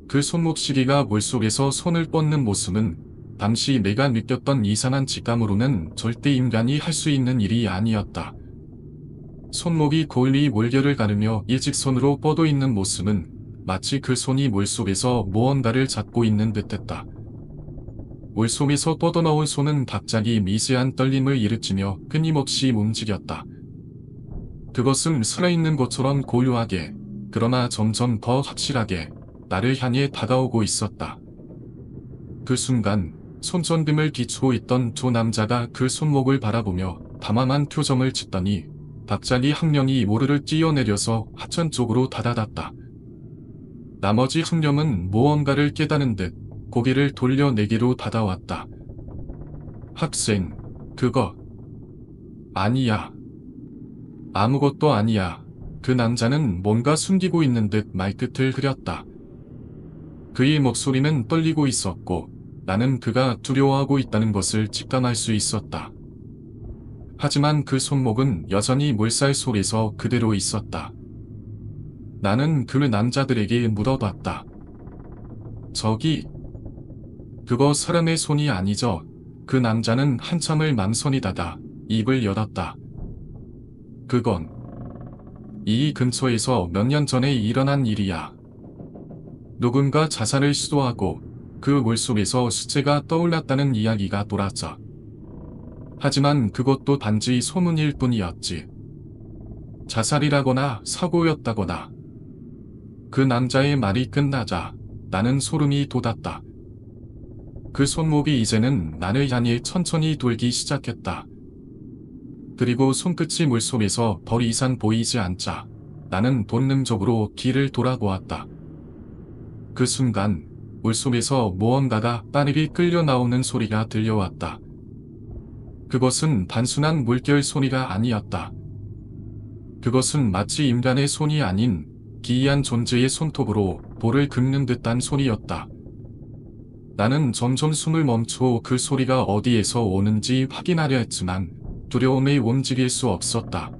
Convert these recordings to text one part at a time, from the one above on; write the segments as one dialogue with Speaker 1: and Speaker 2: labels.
Speaker 1: 그 손목시계가 물속에서 손을 뻗는 모습은 당시 내가 느꼈던 이상한 직감으로는 절대 인간이 할 수 있는 일이 아니었다. 손목이 고을리 물결을 가르며 일직선으로 뻗어 있는 모습은 마치 그 손이 물속에서 무언가를 잡고 있는 듯했다. 물속에서 뻗어나온 손은 갑자기 미세한 떨림을 일으키며 끊임없이 움직였다. 그것은 살아있는 것처럼 고요하게, 그러나 점점 더 확실하게 나를 향해 다가오고 있었다. 그 순간 손전등을 비추고 있던 두 남자가 그 손목을 바라보며 담담한 표정을 짓더니 갑자기 한 명이 모르를 뛰어내려서 하천 쪽으로 다다랐다. 나머지 한 명은 무언가를 깨닫는 듯 고개를 돌려 내게로 다가왔다. 학생, 그거 아니야. 아무것도 아니야. 그 남자는 뭔가 숨기고 있는 듯 말끝을 흐렸다. 그의 목소리는 떨리고 있었고 나는 그가 두려워하고 있다는 것을 직감할 수 있었다. 하지만 그 손목은 여전히 물살 속에서 그대로 있었다. 나는 그 남자들에게 물어봤다. 저기, 그거 사람의 손이 아니죠? 그 남자는 한참을 망설이다가 입을 열었다. 그건 이 근처에서 몇 년 전에 일어난 일이야. 누군가 자살을 시도하고 그 물속에서 시체가 떠올랐다는 이야기가 돌았죠. 하지만 그것도 단지 소문일 뿐이었지. 자살이라거나 사고였다거나. 그 남자의 말이 끝나자 나는 소름이 돋았다. 그 손목이 이제는 나를 향해 천천히 돌기 시작했다. 그리고 손끝이 물속에서 더 이상 보이지 않자 나는 본능적으로 뒤를 돌아보았다. 그 순간 물속에서 무언가가 빠르게 끌려 나오는 소리가 들려왔다. 그것은 단순한 물결 소리가 아니었다. 그것은 마치 인간의 손이 아닌 기이한 존재의 손톱으로 볼을 긁는 듯한 소리였다. 나는 점점 숨을 멈추어 그 소리가 어디에서 오는지 확인하려 했지만 두려움에 움직일 수 없었다.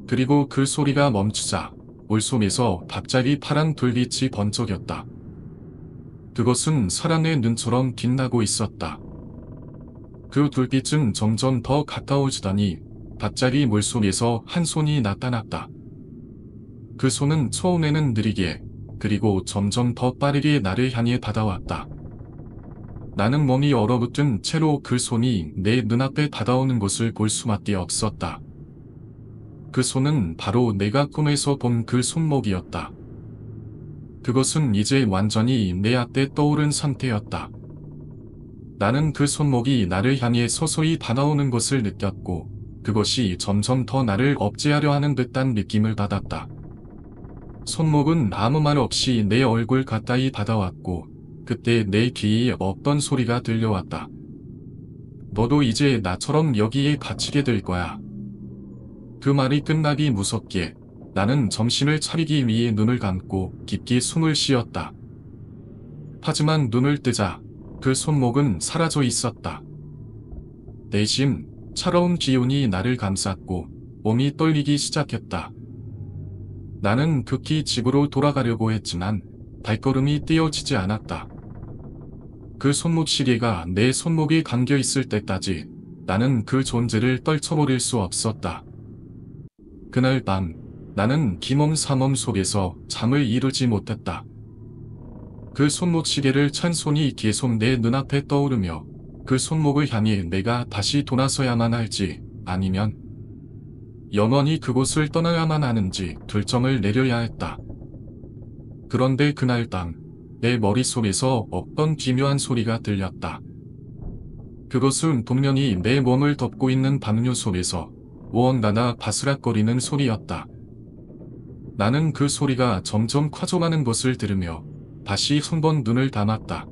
Speaker 1: 그리고 그 소리가 멈추자 물속에서 갑자기 파란 불빛이 번쩍였다. 그것은 사람의 눈처럼 빛나고 있었다. 그 불빛은 점점 더 가까워지더니 갑자기 물속에서 한 손이 나타났다. 그 손은 처음에는 느리게 그리고 점점 더 빠르게 나를 향해 다가왔다. 나는 몸이 얼어붙은 채로 그 손이 내 눈앞에 다가오는 것을 볼 수밖에 없었다. 그 손은 바로 내가 꿈에서 본 그 손목이었다. 그것은 이제 완전히 내 앞에 떠오른 상태였다. 나는 그 손목이 나를 향해 서서히 다가오는 것을 느꼈고 그것이 점점 더 나를 억제하려 하는 듯한 느낌을 받았다. 손목은 아무 말 없이 내 얼굴 가까이 다가왔고 그때 내 귀에 없던 소리가 들려왔다. 너도 이제 나처럼 여기에 갇히게 될 거야. 그 말이 끝나기 무섭게 나는 정신을 차리기 위해 눈을 감고 깊게 숨을 쉬었다. 하지만 눈을 뜨자 그 손목은 사라져 있었다. 대신 차가운 기운이 나를 감쌌고 몸이 떨리기 시작했다. 나는 급히 집으로 돌아가려고 했지만 발걸음이 떼어지지 않았다. 그 손목시계가 내 손목에 감겨 있을 때까지 나는 그 존재를 떨쳐버릴 수 없었다. 그날 밤 나는 기몸 사몸 속에서 잠을 이루지 못했다. 그 손목시계를 찬 손이 계속 내 눈앞에 떠오르며 그 손목을 향해 내가 다시 돌아서야만 할지 아니면 영원히 그곳을 떠나야만 하는지 결정을 내려야 했다. 그런데 그날 밤 내 머릿속에서 어떤 기묘한 소리가 들렸다. 그것은 분명히 내 몸을 덮고 있는 담요 속에서 무언가가 바스락거리는 소리였다. 나는 그 소리가 점점 커져가는 것을 들으며 다시 한 번 눈을 감았다.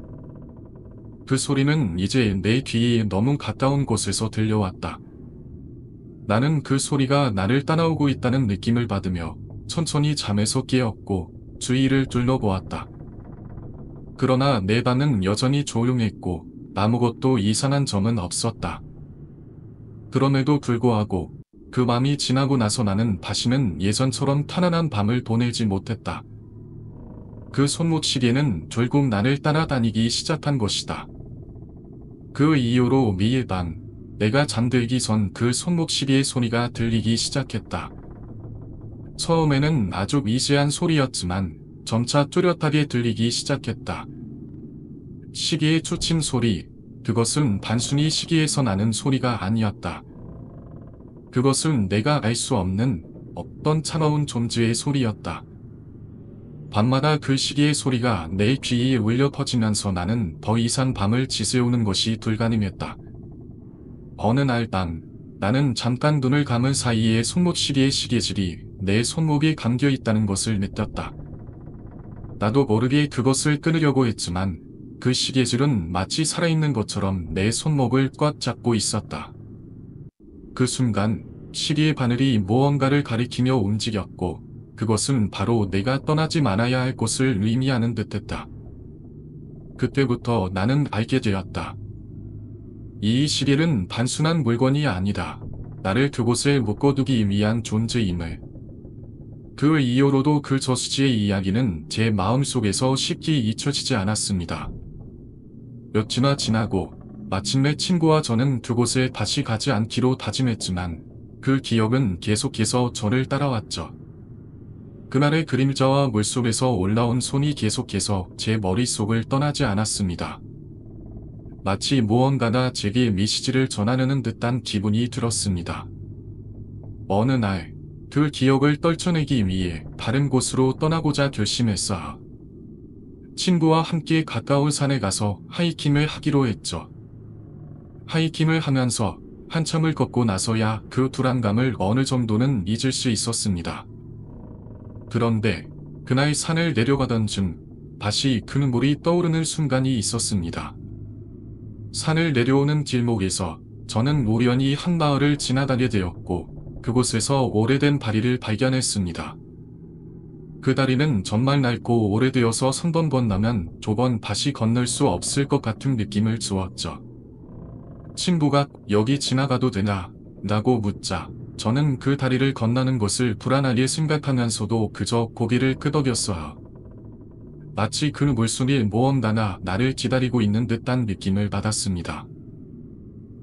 Speaker 1: 그 소리는 이제 내 귀에 너무 가까운 곳에서 들려왔다. 나는 그 소리가 나를 따라오고 있다는 느낌을 받으며 천천히 잠에서 깨었고 주위를 둘러보았다. 그러나 내 방은 여전히 조용했고 아무것도 이상한 점은 없었다. 그럼에도 불구하고 그 밤이 지나고 나서 나는 다시는 예전처럼 편안한 밤을 보내지 못했다. 그 손목 시계는 결국 나를 따라다니기 시작한 것이다. 그 이후로 매일 밤 내가 잠들기 전 그 손목 시계의 소리가 들리기 시작했다. 처음에는 아주 미세한 소리였지만 점차 뚜렷하게 들리기 시작했다. 시계의 초침 소리, 그것은 단순히 시계에서 나는 소리가 아니었다. 그것은 내가 알 수 없는 어떤 차가운 존재의 소리였다. 밤마다 그 시계의 소리가 내 귀에 울려 퍼지면서 나는 더 이상 밤을 지새우는 것이 불가능했다. 어느 날 밤, 나는 잠깐 눈을 감은 사이에 손목 시계의 시계줄이 내 손목에 감겨 있다는 것을 느꼈다. 나도 모르게 그것을 끊으려고 했지만 그 시계줄은 마치 살아있는 것처럼 내 손목을 꽉 잡고 있었다. 그 순간 시계의 바늘이 무언가를 가리키며 움직였고 그것은 바로 내가 떠나지 말아야 할 곳을 의미하는 듯했다. 그때부터 나는 알게 되었다. 이 시계는 단순한 물건이 아니다. 나를 그곳에 묶어두기 위한 존재임을. 그 이후로도 그 저수지의 이야기는 제 마음속에서 쉽게 잊혀지지 않았습니다. 며칠이나 지나고 마침내 친구와 저는 그곳에 다시 가지 않기로 다짐했지만 그 기억은 계속해서 저를 따라왔죠. 그날의 그림자와 물속에서 올라온 손이 계속해서 제 머릿속을 떠나지 않았습니다. 마치 무언가가 제게 메시지를 전하려는 듯한 기분이 들었습니다. 어느 날, 그 기억을 떨쳐내기 위해 다른 곳으로 떠나고자 결심했어요. 친구와 함께 가까운 산에 가서 하이킹을 하기로 했죠. 하이킹을 하면서 한참을 걷고 나서야 그 불안감을 어느 정도는 잊을 수 있었습니다. 그런데 그날 산을 내려가던 중 다시 그 눈물이 떠오르는 순간이 있었습니다. 산을 내려오는 길목에서 저는 우연히 한 마을을 지나가게 되었고 그곳에서 오래된 다리를 발견했습니다. 그 다리는 정말 낡고 오래되어서 3번 건너면 두 번 다시 건널 수 없을 것 같은 느낌을 주었죠. 친구가 여기 지나가도 되나? 라고 묻자 저는 그 다리를 건너는 것을 불안하게 생각하면서도 그저 고개를 끄덕였어요. 마치 그 물속에 무언가가 나를 기다리고 있는 듯한 느낌을 받았습니다.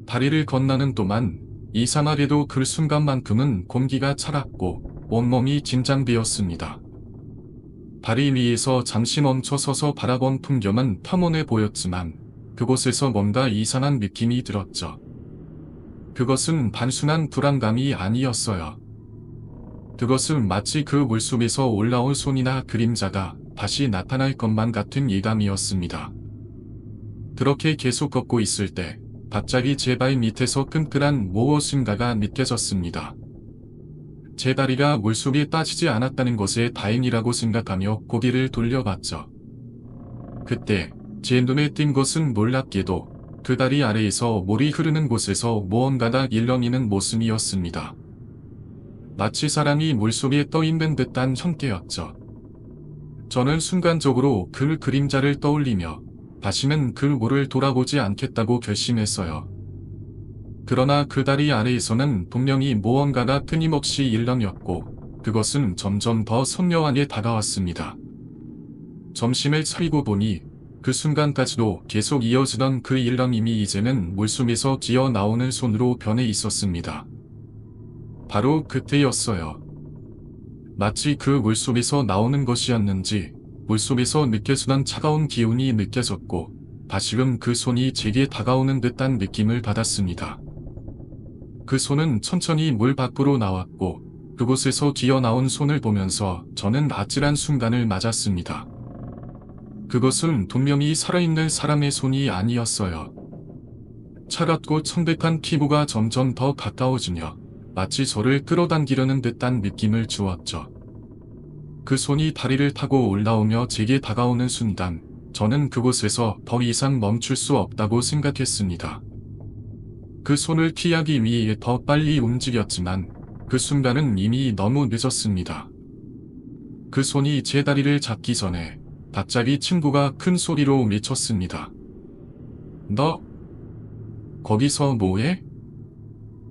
Speaker 1: 다리를 건너는 동안 이상하게도 그 순간만큼은 공기가 차갑고 온몸이 긴장되었습니다. 다리 위에서 잠시 멈춰 서서 바라본 풍경은 평온해 보였지만 그곳에서 뭔가 이상한 느낌이 들었죠. 그것은 단순한 불안감이 아니었어요. 그것은 마치 그 물속에서 올라온 손이나 그림자가 다시 나타날 것만 같은 예감이었습니다. 그렇게 계속 걷고 있을 때 갑자기 제 발 밑에서 끈끈한 무엇인가가 느껴졌습니다. 제 다리가 물속에 빠지지 않았다는 것에 다행이라고 생각하며 고개를 돌려봤죠. 그때 제 눈에 띈 것은 놀랍게도 그 다리 아래에서 물이 흐르는 곳에서 무언가가 일렁이는 모습이었습니다. 마치 사람이 물속에 떠있는 듯한 형태였죠. 저는 순간적으로 그 그림자를 떠올리며 다시는 그 물을 돌아보지 않겠다고 결심했어요. 그러나 그 다리 아래에서는 분명히 무언가가 끊임없이 일렁였고 그것은 점점 더 선명하게 다가왔습니다. 점심을 차리고 보니 그 순간까지도 계속 이어지던 그 일렁임이 이제는 물속에서 기어 나오는 손으로 변해 있었습니다. 바로 그때였어요. 마치 그 물속에서 나오는 것이었는지 물속에서 느껴지던 차가운 기운이 느껴졌고 다시금 그 손이 제게 다가오는 듯한 느낌을 받았습니다. 그 손은 천천히 물 밖으로 나왔고 그곳에서 기어 나온 손을 보면서 저는 아찔한 순간을 맞았습니다. 그것은 분명히 살아있는 사람의 손이 아니었어요. 차갑고 청백한 피부가 점점 더 가까워지며 마치 저를 끌어당기려는 듯한 느낌을 주었죠. 그 손이 다리를 타고 올라오며 제게 다가오는 순간 저는 그곳에서 더 이상 멈출 수 없다고 생각했습니다. 그 손을 피하기 위해 더 빨리 움직였지만 그 순간은 이미 너무 늦었습니다. 그 손이 제 다리를 잡기 전에 갑자기 친구가 큰 소리로 외쳤습니다. 너 거기서 뭐해?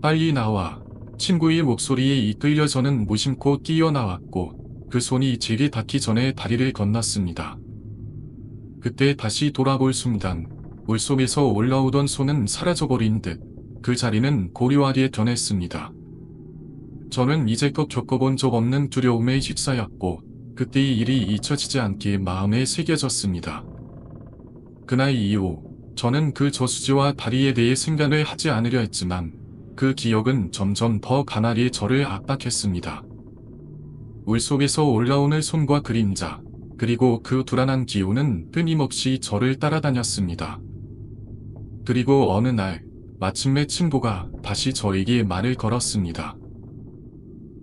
Speaker 1: 빨리 나와. 친구의 목소리에 이끌려 저는 무심코 뛰어나왔고 그 손이 제게 닿기 전에 다리를 건넜습니다. 그때 다시 돌아볼 순간 물속에서 올라오던 손은 사라져버린 듯 그 자리는 고리와리에 변했습니다. 저는 이제껏 겪어본 적 없는 두려움에 휩싸였고 그때의 일이 잊혀지지 않게 마음에 새겨졌습니다. 그날 이후 저는 그 저수지와 다리에 대해 생각을 하지 않으려 했지만 그 기억은 점점 더 가나리 저를 압박했습니다. 물속에서 올라오는 손과 그림자, 그리고 그 불안한 기운은 끊임없이 저를 따라다녔습니다. 그리고 어느 날 마침내 친구가 다시 저에게 말을 걸었습니다.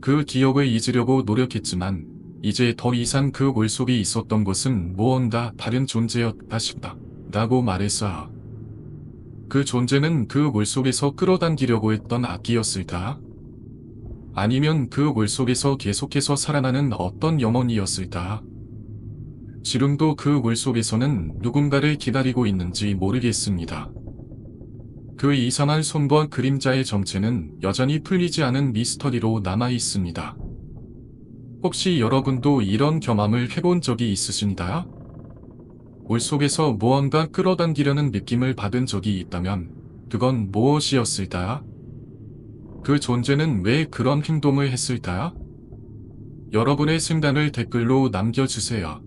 Speaker 1: 그 기억을 잊으려고 노력했지만 이제 더 이상 그 물속에 있었던 것은 무언가 다른 존재였다 싶다 라고 말했어요. 그 존재는 그 물속에서 끌어당기려고 했던 악기였을까? 아니면 그 물속에서 계속해서 살아나는 어떤 영혼이었을까? 지금도 그 물속에서는 누군가를 기다리고 있는지 모르겠습니다. 그 이상한 손과 그림자의 정체는 여전히 풀리지 않은 미스터리로 남아 있습니다. 혹시 여러분도 이런 경험을 해본 적이 있으신가요? 물속에서 무언가 끌어당기려는 느낌을 받은 적이 있다면 그건 무엇이었을까요? 그 존재는 왜 그런 행동을 했을까요? 여러분의 생각을 댓글로 남겨주세요.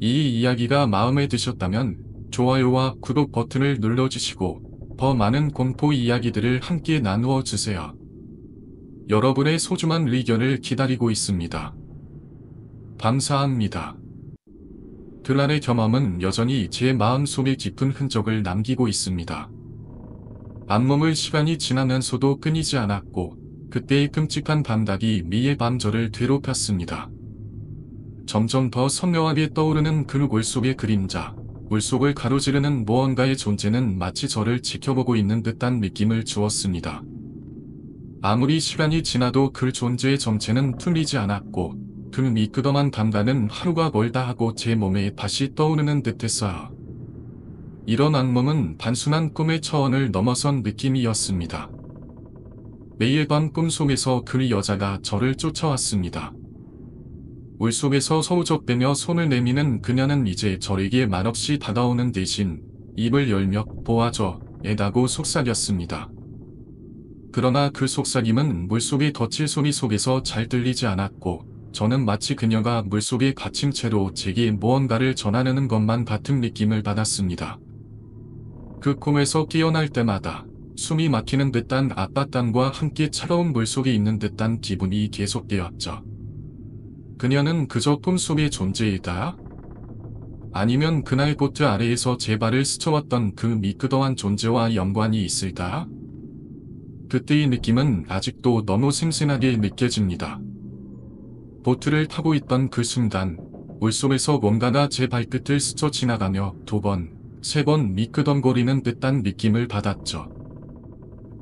Speaker 1: 이 이야기가 마음에 드셨다면 좋아요와 구독 버튼을 눌러주시고 더 많은 공포 이야기들을 함께 나누어 주세요. 여러분의 소중한 의견을 기다리고 있습니다. 감사합니다. 들란의 경험은 여전히 제 마음속에 깊은 흔적을 남기고 있습니다. 악몽을 시간이 지나면서도 끊이지 않았고 그때의 끔찍한 밤닭이 미의 밤 저를 괴롭혔습니다. 점점 더 선명하게 떠오르는 그 물속의 그림자, 물속을 가로지르는 무언가의 존재는 마치 저를 지켜보고 있는 듯한 느낌을 주었습니다. 아무리 시간이 지나도 그 존재의 정체는 풀리지 않았고 그 미끄덩한 감각은 하루가 멀다 하고 제 몸에 다시 떠오르는 듯했어요. 이런 악몽은 단순한 꿈의 차원을 넘어선 느낌이었습니다. 매일 밤 꿈속에서 그 여자가 저를 쫓아왔습니다. 물속에서 서우적대며 손을 내미는 그녀는 이제 저에게 말없이 다가오는 대신 입을 열며 보아줘 애다고 속삭였습니다. 그러나 그 속삭임은 물속의 거칠 소리 속에서 잘 들리지 않았고 저는 마치 그녀가 물속에 갇힌 채로 제게 무언가를 전하려는 것만 같은 느낌을 받았습니다. 그 꿈에서 깨어날 때마다 숨이 막히는 듯한 압박감과 함께 차가운 물속에 있는 듯한 기분이 계속되었죠. 그녀는 그저 꿈속의 존재이다? 아니면 그날 보트 아래에서 제 발을 스쳐왔던 그 미끄덩한 존재와 연관이 있을까? 그때의 느낌은 아직도 너무 생생하게 느껴집니다. 보트를 타고 있던 그 순간 물속에서 뭔가가 제 발끝을 스쳐 지나가며 2번, 3번 미끄덩거리는 듯한 느낌을 받았죠.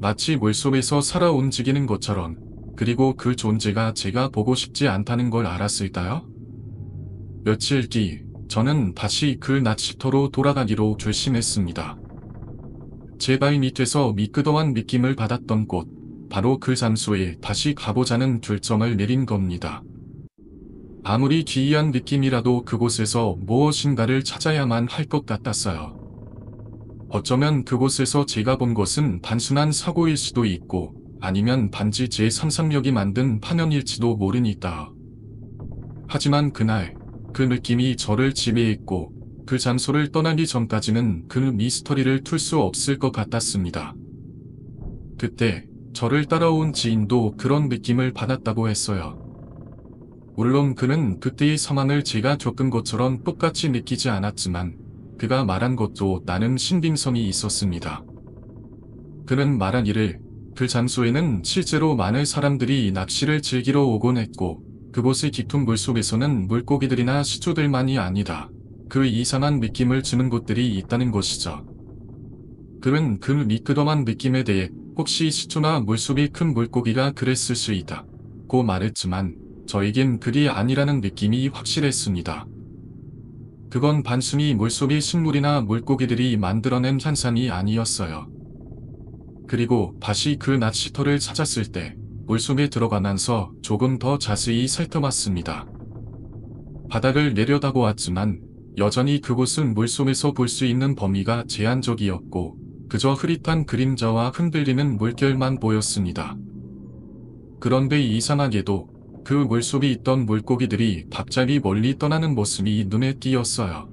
Speaker 1: 마치 물속에서 살아 움직이는 것처럼. 그리고 그 존재가 제가 보고 싶지 않다는 걸 알았을까요? 며칠 뒤 저는 다시 그 낚시터로 돌아가기로 결심했습니다. 제 발 밑에서 미끄덩한 느낌을 받았던 곳, 바로 그 장소에 다시 가보자는 결정을 내린 겁니다. 아무리 기이한 느낌이라도 그곳에서 무엇인가를 찾아야만 할 것 같았어요. 어쩌면 그곳에서 제가 본 것은 단순한 사고일 수도 있고 아니면 단지 제 상상력이 만든 파년일지도 모르니까. 하지만 그날 그 느낌이 저를 지배했고 그 장소를 떠나기 전까지는 그 미스터리를 풀 수 없을 것 같았습니다. 그때 저를 따라온 지인도 그런 느낌을 받았다고 했어요. 물론 그는 그때의 상황을 제가 겪은 것처럼 똑같이 느끼지 않았지만 그가 말한 것도 나름 신빙성이 있었습니다. 그는 말한 일을 그 장소에는 실제로 많은 사람들이 낚시를 즐기러 오곤 했고 그곳의 깊은 물속에서는 물고기들이나 시조들만이 아니다. 그 이상한 느낌을 주는 곳들이 있다는 것이죠. 그는 그 미끄덩한 느낌에 대해 혹시 시조나 물속의 큰 물고기가 그랬을 수 있다 고 말했지만 저에겐 그리 아니라는 느낌이 확실했습니다. 그건 단순히 물속의 식물이나 물고기들이 만들어낸 현상이 아니었어요. 그리고 다시 그 낚시터를 찾았을 때 물속에 들어가면서 조금 더 자세히 살펴봤습니다. 바닥을 내려다보았지만 여전히 그곳은 물속에서 볼 수 있는 범위가 제한적이었고 그저 흐릿한 그림자와 흔들리는 물결만 보였습니다. 그런데 이상하게도 그 물속에 있던 물고기들이 갑자기 멀리 떠나는 모습이 눈에 띄었어요.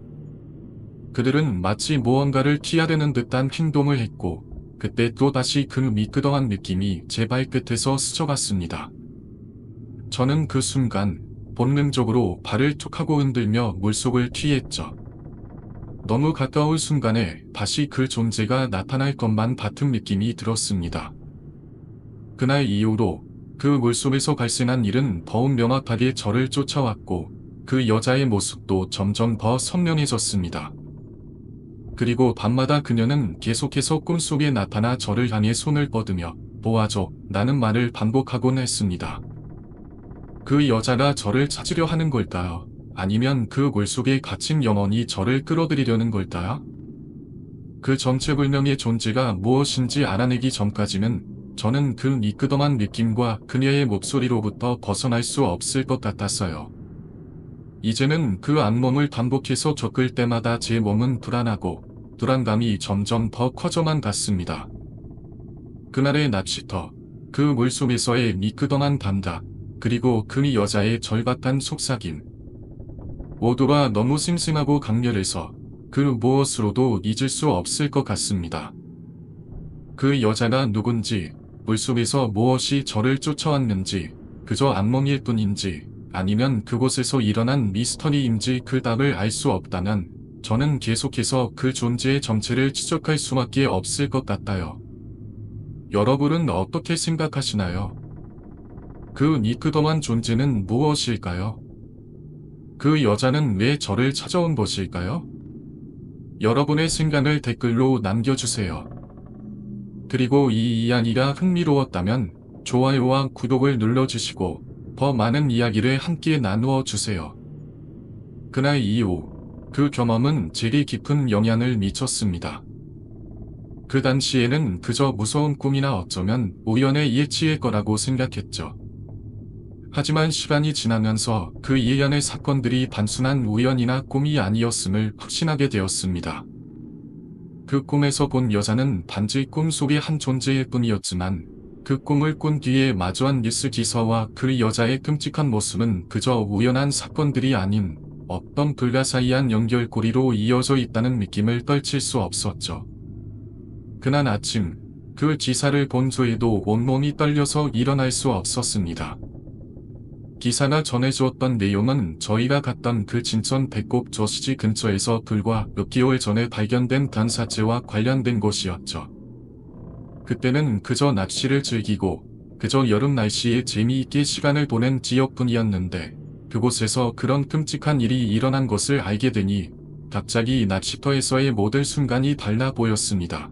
Speaker 1: 그들은 마치 무언가를 피하려는 듯한 행동을 했고 그때 또다시 그 미끄덩한 느낌이 제 발끝에서 스쳐갔습니다. 저는 그 순간 본능적으로 발을 툭하고 흔들며 물속을 피했죠. 너무 가까운 순간에 다시 그 존재가 나타날 것만 같은 느낌이 들었습니다. 그날 이후로 그 물속에서 발생한 일은 더욱 명확하게 저를 쫓아왔고 그 여자의 모습도 점점 더 선명해졌습니다. 그리고 밤마다 그녀는 계속해서 꿈속에 나타나 저를 향해 손을 뻗으며 도와줘 라는 말을 반복하곤 했습니다. 그 여자가 저를 찾으려 하는 걸까요? 아니면 그 물속에 갇힌 영혼이 저를 끌어들이려는 걸까요? 그 정체불명의 존재가 무엇인지 알아내기 전까지는 저는 그 미끄덩한 느낌과 그녀의 목소리로부터 벗어날 수 없을 것 같았어요. 이제는 그 악몽을 반복해서 겪을 때마다 제 몸은 불안하고 불안감이 점점 더 커져만 갔습니다. 그날의 납치터, 그 물속에서의 미끄덩한 감각, 그리고 그 여자의 절박한 속삭임. 모두가 너무 심심하고 강렬해서 그 무엇으로도 잊을 수 없을 것 같습니다. 그 여자가 누군지, 물속에서 무엇이 저를 쫓아왔는지, 그저 악몽일 뿐인지, 아니면 그곳에서 일어난 미스터리인지 그 답을 알 수 없다면 저는 계속해서 그 존재의 정체를 추적할 수밖에 없을 것 같아요. 여러분은 어떻게 생각하시나요? 그 미끄덩한 존재는 무엇일까요? 그 여자는 왜 저를 찾아온 것일까요? 여러분의 생각을 댓글로 남겨주세요. 그리고 이 이야기가 흥미로웠다면 좋아요와 구독을 눌러주시고 더 많은 이야기를 함께 나누어 주세요. 그날 이후 그 경험은 제게 깊은 영향을 미쳤습니다. 그 당시에는 그저 무서운 꿈이나 어쩌면 우연의 일치일 거라고 생각했죠. 하지만 시간이 지나면서 그 이연의 사건들이 단순한 우연이나 꿈이 아니었음을 확신하게 되었습니다. 그 꿈에서 본 여자는 단지 꿈 속의 한 존재일 뿐이었지만 그 꿈을 꾼 뒤에 마주한 뉴스 기사와 그 여자의 끔찍한 모습은 그저 우연한 사건들이 아닌 어떤 불가사의한 연결고리로 이어져 있다는 느낌을 떨칠 수 없었죠. 그날 아침 그 기사를 본 저에도 온몸이 떨려서 일어날 수 없었습니다. 기사가 전해주었던 내용은 저희가 갔던 그 진천 백곡 저수지 근처에서 불과 몇 개월 전에 발견된 단사체와 관련된 곳이었죠. 그때는 그저 낚시를 즐기고 그저 여름 날씨에 재미있게 시간을 보낸 지역뿐이었는데 그곳에서 그런 끔찍한 일이 일어난 것을 알게 되니 갑자기 낚시터에서의 모든 순간이 달라 보였습니다.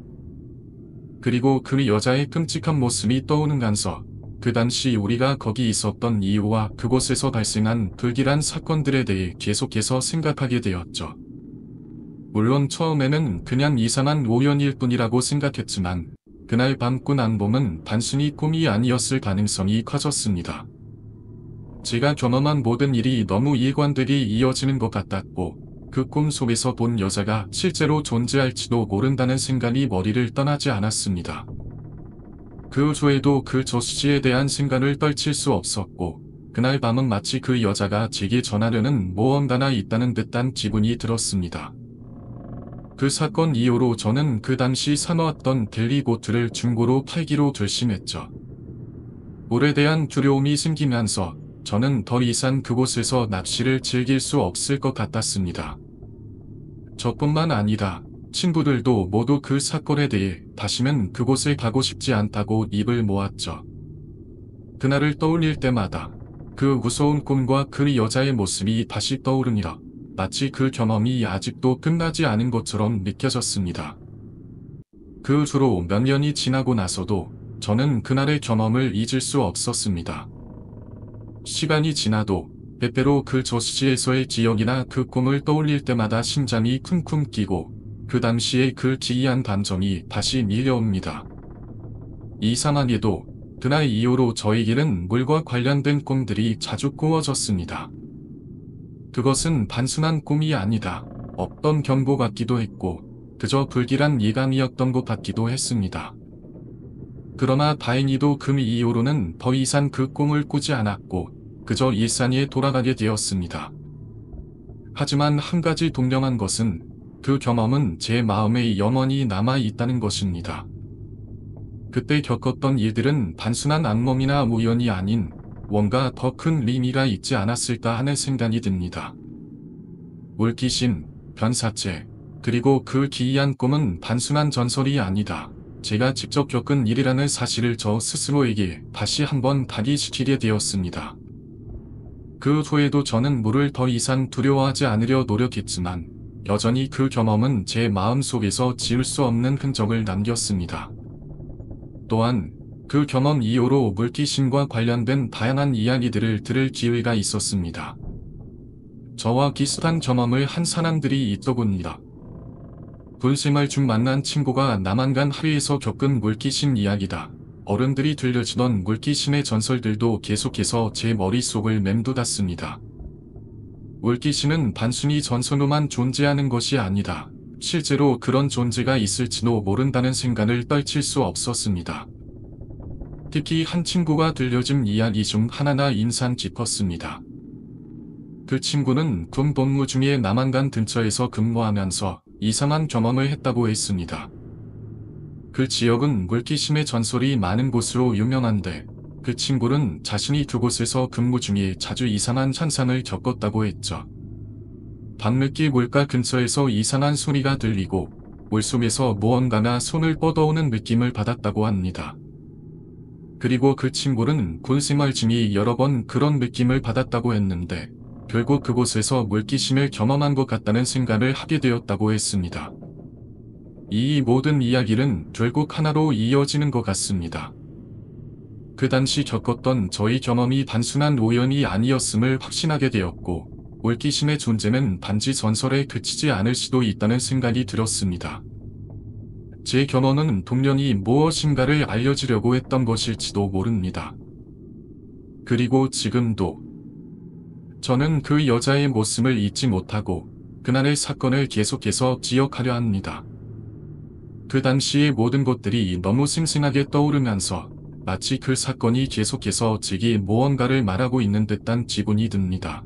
Speaker 1: 그리고 그 여자의 끔찍한 모습이 떠오르면서 그 당시 우리가 거기 있었던 이유와 그곳에서 발생한 불길한 사건들에 대해 계속해서 생각하게 되었죠. 물론 처음에는 그냥 이상한 우연일 뿐이라고 생각했지만 그날 밤 꾼 악몽은 단순히 꿈이 아니었을 가능성이 커졌습니다. 제가 경험한 모든 일이 너무 일관되게 이어지는 것 같았고 그 꿈 속에서 본 여자가 실제로 존재할지도 모른다는 생각이 머리를 떠나지 않았습니다. 그 후에도 그 저수지에 대한 생각을 떨칠 수 없었고 그날 밤은 마치 그 여자가 제게 전하려는 무언가가 있다는 듯한 기분이 들었습니다. 그 사건 이후로 저는 그 당시 사놓았던 델리보트를 중고로 팔기로 결심했죠. 물에 대한 두려움이 생기면서 저는 더 이상 그곳에서 낚시를 즐길 수 없을 것 같았습니다. 저뿐만 아니라 친구들도 모두 그 사건에 대해 다시는 그곳에 가고 싶지 않다고 입을 모았죠. 그날을 떠올릴 때마다 그 무서운 꿈과 그 여자의 모습이 다시 떠오르니라 마치 그 경험이 아직도 끝나지 않은 것처럼 느껴졌습니다. 그 후로 몇 년이 지나고 나서도 저는 그날의 경험을 잊을 수 없었습니다. 시간이 지나도 때때로 그 저수지에서의 기억이나 그 꿈을 떠올릴 때마다 심장이 쿵쿵 뛰고 그 당시의 그 기이한 감정이 다시 밀려옵니다. 이상하게도 그날 이후로 저에게는 물과 관련된 꿈들이 자주 꾸어졌습니다. 그것은 단순한 꿈이 아니다. 어떤 경보 같기도 했고 그저 불길한 예감이었던 것 같기도 했습니다. 그러나 다행히도 그 이후로는 더 이상 그 꿈을 꾸지 않았고 그저 일상에 돌아가게 되었습니다. 하지만 한 가지 동명한 것은 그 경험은 제 마음에 영원히 남아 있다는 것입니다. 그때 겪었던 일들은 단순한 악몽이나 우연이 아닌 뭔가 더 큰 의미가 있지 않았을까 하는 생각이 듭니다. 물귀신, 변사체, 그리고 그 기이한 꿈은 단순한 전설이 아니다. 제가 직접 겪은 일이라는 사실을 저 스스로에게 다시 한번 다기시키게 되었습니다. 그 후에도 저는 물을 더 이상 두려워하지 않으려 노력했지만 여전히 그 경험은 제 마음 속에서 지울 수 없는 흔적을 남겼습니다. 또한 그 경험 이후로 물귀신과 관련된 다양한 이야기들을 들을 기회가 있었습니다. 저와 비슷한 경험을 한 사람들이 있더군요. 분생활 중 만난 친구가 남한간 하류에서 겪은 물귀신 이야기다. 어른들이 들려주던 물귀신의 전설들도 계속해서 제 머릿속을 맴돌았습니다. 물귀신은 단순히 전설로만 존재하는 것이 아니다. 실제로 그런 존재가 있을지도 모른다는 생각을 떨칠 수 없었습니다. 특히 한 친구가 들려준 이야기 중 하나가 인상 깊었습니다. 그 친구는 군 복무 중에 남한간 근처에서 근무하면서 이상한 경험을 했다고 했습니다. 그 지역은 물귀신의 전설이 많은 곳으로 유명한데 그 친구는 자신이 그곳에서 근무 중에 자주 이상한 현상을 겪었다고 했죠. 밤늦게 물가 근처에서 이상한 소리가 들리고 물속에서 무언가가 손을 뻗어오는 느낌을 받았다고 합니다. 그리고 그 친구는 군 생활 중에 여러 번 그런 느낌을 받았다고 했는데 결국 그곳에서 물귀신을 경험한 것 같다는 생각을 하게 되었다고 했습니다. 이 모든 이야기는 결국 하나로 이어지는 것 같습니다. 그 당시 겪었던 저희 경험이 단순한 우연이 아니었음을 확신하게 되었고 물귀신의 존재는 단지 전설에 그치지 않을 수도 있다는 생각이 들었습니다. 제 경험은 동련이 무엇인가를 알려주려고 했던 것일지도 모릅니다. 그리고 지금도 저는 그 여자의 모습을 잊지 못하고 그날의 사건을 계속해서 기억하려 합니다. 그 당시의 모든 것들이 너무 생생하게 떠오르면서 마치 그 사건이 계속해서 제게 무언가를 말하고 있는 듯한 기분이 듭니다.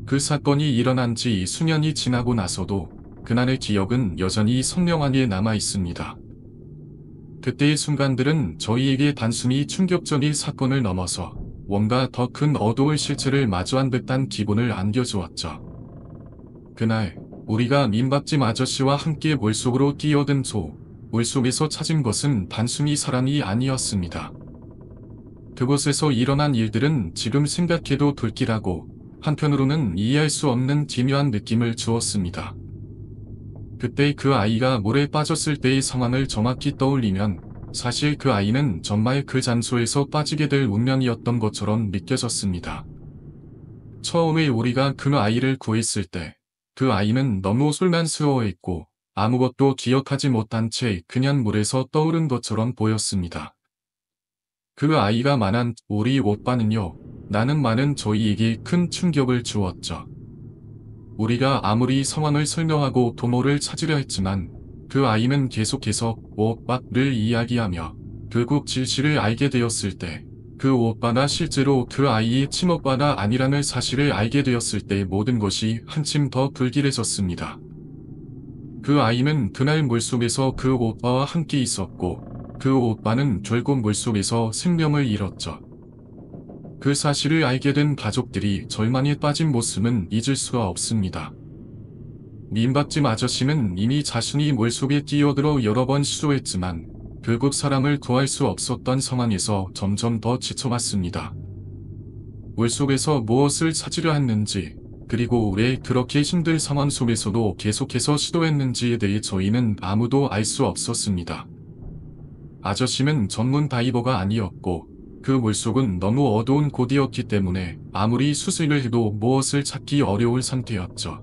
Speaker 1: 그 사건이 일어난 지 수년이 지나고 나서도 그날의 기억은 여전히 선명하게 남아 있습니다. 그때의 순간들은 저희에게 단순히 충격적인 사건을 넘어서 뭔가 더 큰 어두운 실체를 마주한 듯한 기분을 안겨주었죠. 그날 우리가 민박집 아저씨와 함께 물속으로 뛰어든 물속에서 찾은 것은 단순히 사람이 아니었습니다. 그곳에서 일어난 일들은 지금 생각해도 불길하고 한편으로는 이해할 수 없는 기묘한 느낌을 주었습니다. 그때 그 아이가 물에 빠졌을 때의 상황을 정확히 떠올리면 사실 그 아이는 정말 그 장소에서 빠지게 될 운명이었던 것처럼 느껴졌습니다. 처음에 우리가 그 아이를 구했을 때 그 아이는 너무 혼란스러워했고 아무것도 기억하지 못한 채 그냥 물에서 떠오른 것처럼 보였습니다. 그 아이가 말한 우리 오빠는요, 라는 말은 저희에게 큰 충격을 주었죠. 우리가 아무리 상황을 설명하고 도모를 찾으려 했지만 그 아이는 계속해서 오빠를 이야기하며 결국 진실을 알게 되었을 때 그 오빠가 실제로 그 아이의 친오빠가 아니라는 사실을 알게 되었을 때 모든 것이 한층 더 불길해졌습니다. 그 아이는 그날 물속에서 그 오빠와 함께 있었고 그 오빠는 결국 물속에서 생명을 잃었죠. 그 사실을 알게 된 가족들이 절망에 빠진 모습은 잊을 수가 없습니다. 민박집 아저씨는 이미 자신이 물속에 뛰어들어 여러 번 시도했지만 결국 사람을 구할 수 없었던 상황에서 점점 더 지쳐왔습니다. 물속에서 무엇을 찾으려 했는지 그리고 왜 그렇게 힘든 상황 속에서도 계속해서 시도했는지에 대해 저희는 아무도 알 수 없었습니다. 아저씨는 전문 다이버가 아니었고 그 물속은 너무 어두운 곳이었기 때문에 아무리 수색을 해도 무엇을 찾기 어려울 상태였죠.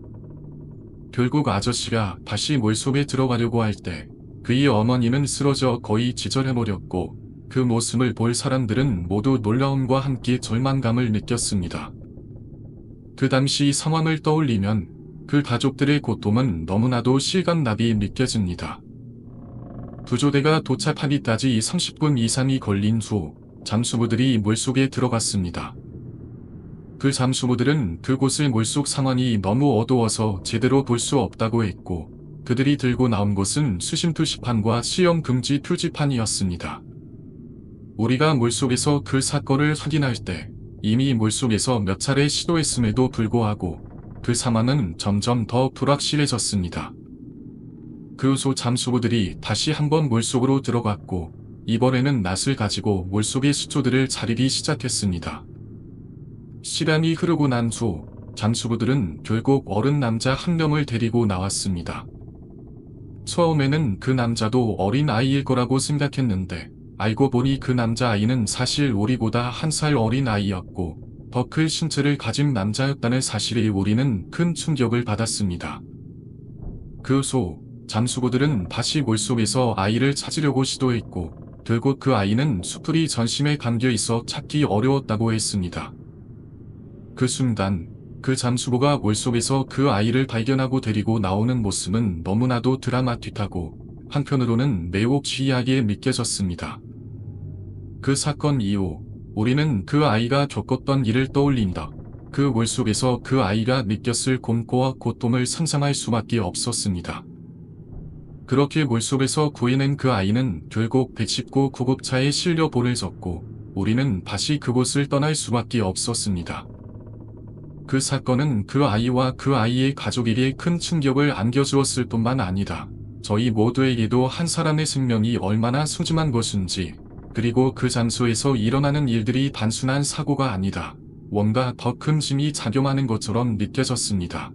Speaker 1: 결국 아저씨가 다시 물속에 들어가려고 할 때 그의 어머니는 쓰러져 거의 기절해버렸고 그 모습을 볼 사람들은 모두 놀라움과 함께 절망감을 느꼈습니다. 그 당시 상황을 떠올리면 그 가족들의 고통은 너무나도 실감나게 느껴집니다. 구조대가 도착하기까지 30분 이상이 걸린 후 잠수부들이 물속에 들어갔습니다. 그 잠수부들은 그곳의 물속 상황이 너무 어두워서 제대로 볼 수 없다고 했고, 그들이 들고 나온 것은 수심 표시판과 시험 금지 표지판이었습니다. 우리가 물속에서 그 사건을 확인할 때 이미 물속에서 몇 차례 시도했음에도 불구하고 그 상황은 점점 더 불확실해졌습니다. 그 후 잠수부들이 다시 한번 물속으로 들어갔고, 이번에는 낫을 가지고 물속의 수초들을 자르기 시작했습니다. 시간이 흐르고 난 후 잠수부들은 결국 어른 남자 한 명을 데리고 나왔습니다. 처음에는 그 남자도 어린 아이일 거라고 생각했는데, 알고 보니 그 남자아이는 사실 우리보다 1살 어린 아이였고 더 큰 신체를 가진 남자였다는 사실에 우리는 큰 충격을 받았습니다. 그 후 잠수부들은 다시 물속에서 아이를 찾으려고 시도했고, 결국 그 아이는 수풀이 전심에 감겨 있어 찾기 어려웠다고 했습니다. 그 순간 그 잠수부가 물속에서 그 아이를 발견하고 데리고 나오는 모습은 너무나도 드라마틱하고 한편으로는 매우 기이하게 느껴졌습니다. 그 사건 이후 우리는 그 아이가 겪었던 일을 떠올린다. 그 물속에서 그 아이가 느꼈을 공포와 고통을 상상할 수밖에 없었습니다. 그렇게 물속에서 구해낸 그 아이는 결국 119 구급차에 실려 보내졌고, 우리는 다시 그곳을 떠날 수밖에 없었습니다. 그 사건은 그 아이와 그 아이의 가족에게 큰 충격을 안겨주었을 뿐만 아니라 저희 모두에게도 한 사람의 생명이 얼마나 소중한 것인지, 그리고 그 장소에서 일어나는 일들이 단순한 사고가 아니라 뭔가 더 큰 힘이 작용하는 것처럼 느껴졌습니다.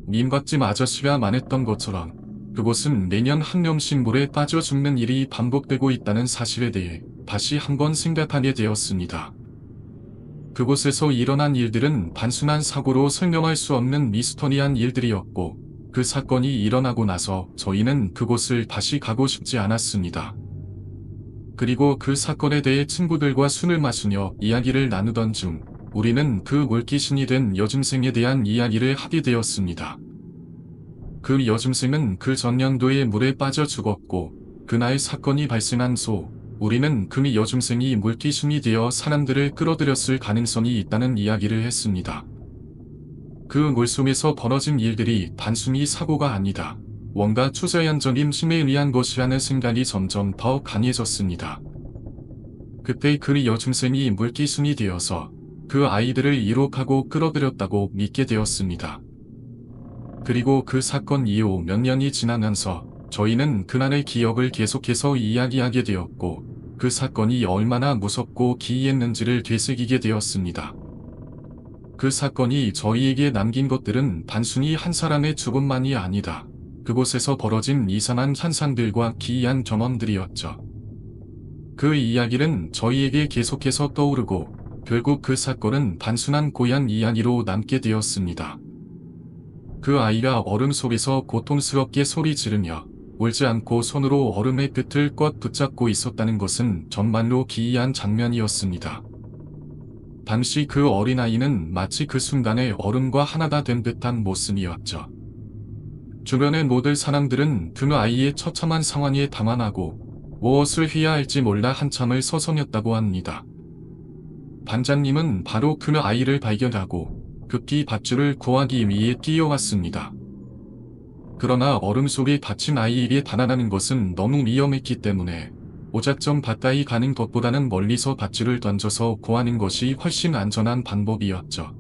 Speaker 1: 민박집 아저씨가 말했던 것처럼 그곳은 매년 한 명씩 물에 빠져 죽는 일이 반복되고 있다는 사실에 대해 다시 한번 생각하게 되었습니다. 그곳에서 일어난 일들은 단순한 사고로 설명할 수 없는 미스터리한 일들이었고, 그 사건이 일어나고 나서 저희는 그곳을 다시 가고 싶지 않았습니다. 그리고 그 사건에 대해 친구들과 술을 마시며 이야기를 나누던 중 우리는 그 물귀신이 된 여중생에 대한 이야기를 하게 되었습니다. 그 여중생은 그 전년도에 물에 빠져 죽었고, 그날 사건이 발생한 후 우리는 그 여중생이 물귀신이 되어 사람들을 끌어들였을 가능성이 있다는 이야기를 했습니다. 그 물속에서 벌어진 일들이 단순히 사고가 아니다, 뭔가 초자연적인 힘에 의한 것이라는 생각이 점점 더 강해졌습니다. 그때 그 여중생이 물귀신이 되어서 그 아이들을 이룩하고 끌어들였다고 믿게 되었습니다. 그리고 그 사건 이후 몇 년이 지나면서 저희는 그날의 기억을 계속해서 이야기하게 되었고, 그 사건이 얼마나 무섭고 기이했는지를 되새기게 되었습니다. 그 사건이 저희에게 남긴 것들은 단순히 한 사람의 죽음만이 아니다, 그곳에서 벌어진 이상한 현상들과 기이한 경험들이었죠. 그 이야기는 저희에게 계속해서 떠오르고 결국 그 사건은 단순한 고향 이야기로 남게 되었습니다. 그 아이가 얼음 속에서 고통스럽게 소리 지르며 울지 않고 손으로 얼음의 끝을 꽉 붙잡고 있었다는 것은 정말로 기이한 장면이었습니다. 당시 그 어린아이는 마치 그 순간에 얼음과 하나가 된 듯한 모습이었죠. 주변의 모든 사람들은 그 아이의 처참한 상황에 당황하고 무엇을 해야 할지 몰라 한참을 서성였다고 합니다. 반장님은 바로 그 아이를 발견하고 급히 밧줄을 구하기 위해 뛰어왔습니다. 그러나 얼음 속에 갇힌 아이에게 달아나는 것은 너무 위험했기 때문에 오작점 가까이 가는 것보다는 멀리서 밧줄을 던져서 구하는 것이 훨씬 안전한 방법이었죠.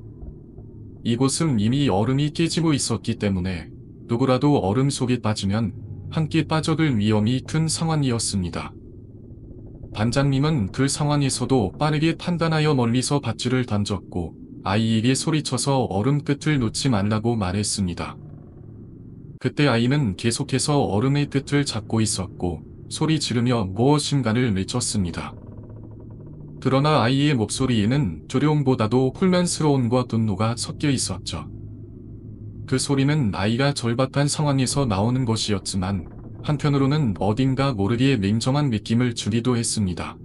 Speaker 1: 이곳은 이미 얼음이 깨지고 있었기 때문에 누구라도 얼음 속에 빠지면 함께 빠져들 위험이 큰 상황이었습니다. 반장님은 그 상황에서도 빠르게 판단하여 멀리서 밧줄을 던졌고 아이에게 소리쳐서 얼음 끝을 놓지 말라고 말했습니다. 그때 아이는 계속해서 얼음의 끝을 잡고 있었고 소리 지르며 무엇인가를 외쳤습니다. 그러나 아이의 목소리에는 두려움보다도 혼란스러움과 분노가 섞여 있었죠. 그 소리는 아이가 절박한 상황에서 나오는 것이었지만 한편으로는 어딘가 모르게 냉정한 느낌을 주기도 했습니다.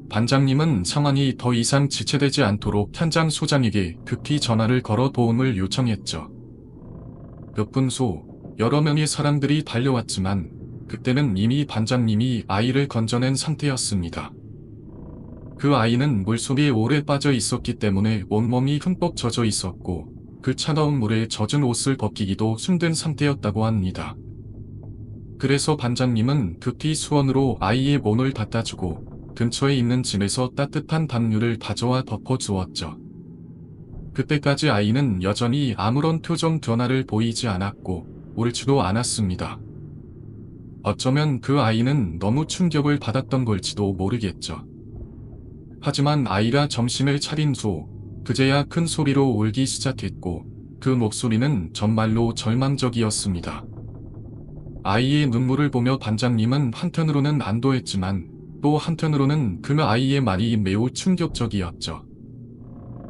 Speaker 1: 반장님은 상황이 더 이상 지체되지 않도록 현장 소장에게 급히 전화를 걸어 도움을 요청했죠. 몇 분 후 여러 명의 사람들이 달려왔지만 그때는 이미 반장님이 아이를 건져낸 상태였습니다. 그 아이는 물속에 오래 빠져 있었기 때문에 온몸이 흠뻑 젖어 있었고 그 차가운 물에 젖은 옷을 벗기기도 힘든 상태였다고 합니다. 그래서 반장님은 급히 수건으로 아이의 몸을 닦아주고 근처에 있는 짐에서 따뜻한 담요를 가져와 덮어주었죠. 그때까지 아이는 여전히 아무런 표정 변화를 보이지 않았고 울지도 않았습니다. 어쩌면 그 아이는 너무 충격을 받았던 걸지도 모르겠죠. 하지만 아이가 정신을 차린 후 그제야 큰 소리로 울기 시작했고 그 목소리는 정말로 절망적이었습니다. 아이의 눈물을 보며 반장님은 한편으로는 안도했지만 또 한편으로는 그 아이의 말이 매우 충격적이었죠.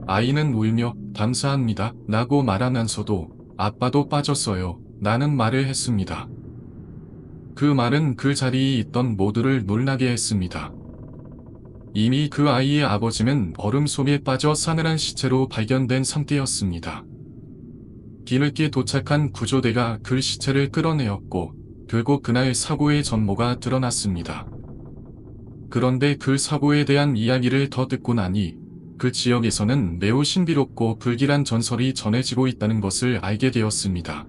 Speaker 1: 아이는 울며 감사합니다 라고 말하면서도 아빠도 빠졌어요 라는 말을 했습니다. 그 말은 그 자리에 있던 모두를 놀라게 했습니다. 이미 그 아이의 아버지는 얼음 속에 빠져 싸늘한 시체로 발견된 상태였습니다. 뒤늦게 도착한 구조대가 그 시체를 끌어내었고 결국 그날 사고의 전모가 드러났습니다. 그런데 그 사고에 대한 이야기를 더 듣고 나니 그 지역에서는 매우 신비롭고 불길한 전설이 전해지고 있다는 것을 알게 되었습니다.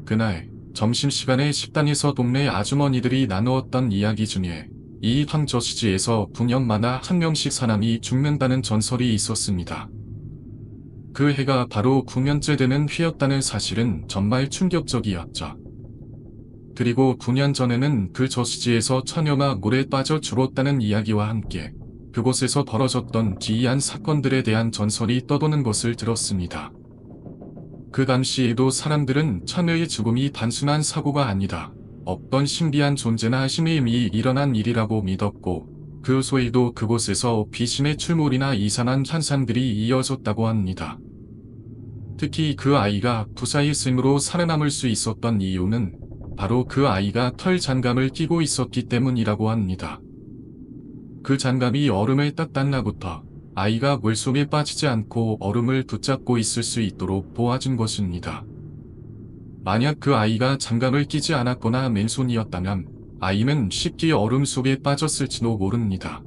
Speaker 1: 그날 점심시간에 식당에서 동네 아주머니들이 나누었던 이야기 중에 이 황저수지에서 9년마다 한 명씩 사람이 죽는다는 전설이 있었습니다. 그 해가 바로 9년째 되는 해였다는 사실은 정말 충격적이었죠. 그리고 9년 전에는 그 저수지에서 처녀가 물에 빠져 죽었다는 이야기와 함께 그곳에서 벌어졌던 기이한 사건들에 대한 전설이 떠도는 것을 들었습니다. 그 당시에도 사람들은 처녀의 죽음이 단순한 사고가 아니다. 어떤 신비한 존재나 신의 의미 일어난 일이라고 믿었고 그 후에도 그곳에서 귀신의 출몰이나 이상한 현상들이 이어졌다고 합니다. 특히 그 아이가 부사의 스님으로 살아남을 수 있었던 이유는 바로 그 아이가 털 장갑을 끼고 있었기 때문이라고 합니다. 그 장갑이 얼음을 딱 닿나부터 아이가 물속에 빠지지 않고 얼음을 붙잡고 있을 수 있도록 도와준 것입니다. 만약 그 아이가 장갑을 끼지 않았거나 맨손이었다면 아이는 쉽게 얼음 속에 빠졌을지도 모릅니다.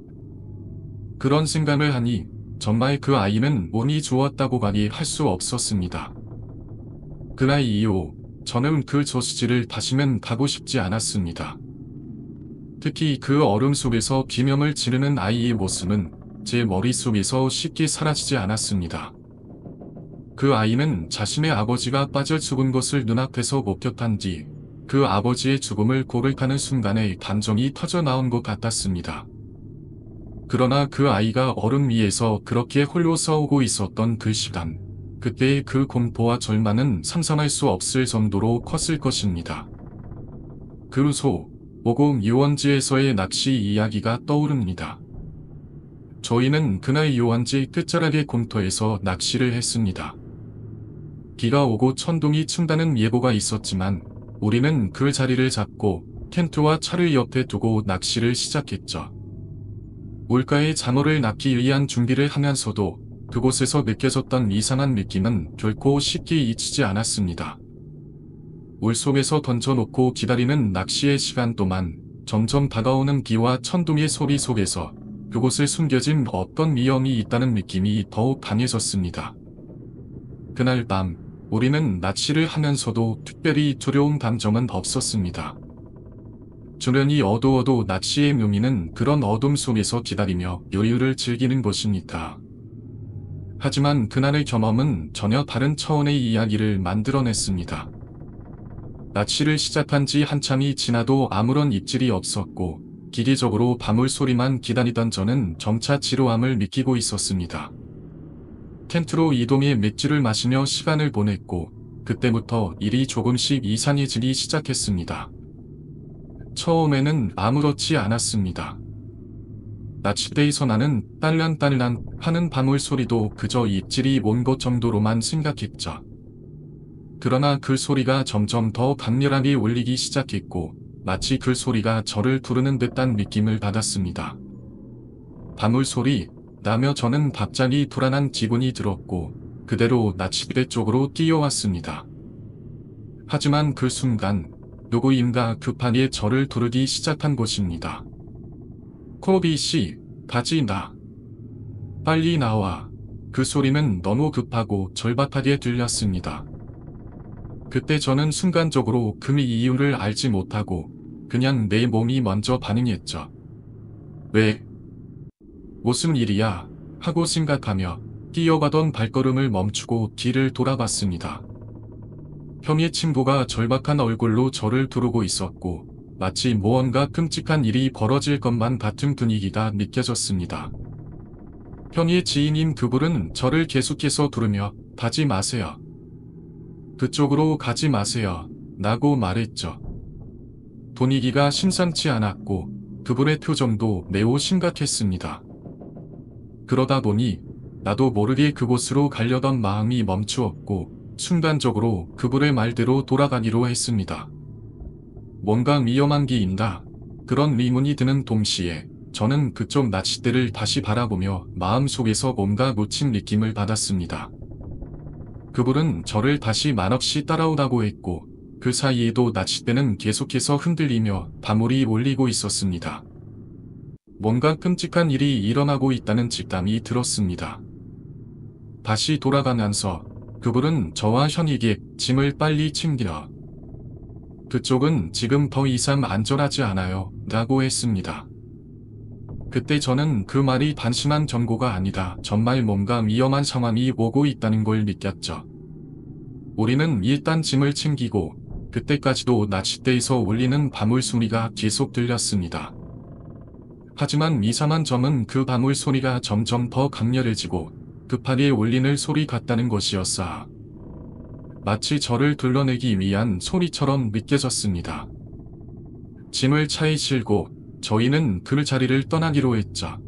Speaker 1: 그런 생각을 하니 정말 그 아이는 운이 좋았다고 가기 할 수 없었습니다. 그날 이후 저는 그 저수지를 다시는 가고 싶지 않았습니다. 특히 그 얼음 속에서 비명을 지르는 아이의 모습은 제 머릿속에서 쉽게 사라지지 않았습니다. 그 아이는 자신의 아버지가 빠져 죽은 것을 눈앞에서 목격한 뒤 그 아버지의 죽음을 고백하는 순간에 감정이 터져 나온 것 같았습니다. 그러나 그 아이가 얼음 위에서 그렇게 홀로 서오고 있었던 그 시간, 그때의 그 공포와 절망은 상상할 수 없을 정도로 컸을 것입니다. 그 후 모공 유원지에서의 낚시 이야기가 떠오릅니다. 저희는 그날 유원지 끝자락의 공터에서 낚시를 했습니다. 비가 오고 천둥이 친다는 예보가 있었지만 우리는 그 자리를 잡고 텐트와 차를 옆에 두고 낚시를 시작했죠. 물가에 장어를 낚기 위한 준비를 하면서도 그곳에서 느껴졌던 이상한 느낌은 결코 쉽게 잊히지 않았습니다. 물속에서 던져놓고 기다리는 낚시의 시간 동안 점점 다가오는 비와 천둥의 소리 속에서 그곳에 숨겨진 어떤 위험이 있다는 느낌이 더욱 강해졌습니다. 그날 밤 우리는 낚시를 하면서도 특별히 두려운 감정은 없었습니다. 주변이 어두워도 낚시의 묘미는 그런 어둠 속에서 기다리며 여유를 즐기는 것이니까. 하지만 그날의 경험은 전혀 다른 차원의 이야기를 만들어냈습니다. 낚시를 시작한 지 한참이 지나도 아무런 입질이 없었고 기계적으로 바물 소리만 기다리던 저는 점차 지루함을 느끼고 있었습니다. 텐트로 이동해 맥주를 마시며 시간을 보냈고 그때부터 일이 조금씩 이상해지기 시작했습니다. 처음에는 아무렇지 않았습니다. 낚싯대에서 나는 딸랑딸랑 하는 바물 소리도 그저 입질이 온 것 정도로만 생각했죠. 그러나 그 소리가 점점 더 강렬하게 울리기 시작했고 마치 그 소리가 저를 부르는 듯한 느낌을 받았습니다. 바물 소리 나며 저는 갑자기 불안한 기분이 들었고 그대로 낚싯대 쪽으로 뛰어왔습니다. 하지만 그 순간 누구인가 급하게 저를 부르기 시작한 것입니다. 코비 씨, 가지 나. 빨리 나와. 그 소리는 너무 급하고 절박하게 들렸습니다. 그때 저는 순간적으로 그 이유를 알지 못하고 그냥 내 몸이 먼저 반응했죠. 왜? 무슨 일이야? 하고 생각하며 뛰어가던 발걸음을 멈추고 뒤를 돌아봤습니다. 형의 친구가 절박한 얼굴로 저를 두르고 있었고 마치 무언가 끔찍한 일이 벌어질 것만 같은 분위기가 느껴졌습니다. 형의 지인인 그분은 저를 계속해서 두르며 가지 마세요. 그쪽으로 가지 마세요. 라고 말했죠. 분위기가 심상치 않았고 그분의 표정도 매우 심각했습니다. 그러다 보니 나도 모르게 그곳으로 가려던 마음이 멈추었고 순간적으로 그분의 말대로 돌아가기로 했습니다. 뭔가 위험한 게 있나? 그런 의문이 드는 동시에 저는 그쪽 낚싯대를 다시 바라보며 마음속에서 뭔가 묻힌 느낌을 받았습니다. 그분은 저를 다시 말없이 따라오라고 했고 그 사이에도 낚싯대는 계속해서 흔들리며 바물이 울리고 있었습니다. 뭔가 끔찍한 일이 일어나고 있다는 직감이 들었습니다. 다시 돌아가면서 그분은 저와 현익의 짐을 빨리 챙기라. 그쪽은 지금 더 이상 안전하지 않아요. 라고 했습니다. 그때 저는 그 말이 단순한 경고가 아니다. 정말 뭔가 위험한 상황이 오고 있다는 걸 느꼈죠. 우리는 일단 짐을 챙기고 그때까지도 낚싯대에서 울리는 바물 소리가 계속 들렸습니다. 하지만 이상한 점은 그 바물 소리가 점점 더 강렬해지고 급하게 울리는 소리 같다는 것이었어. 마치 저를 둘러내기 위한 소리처럼 느껴졌습니다. 짐을 차에 실고 저희는 그 자리를 떠나기로 했죠.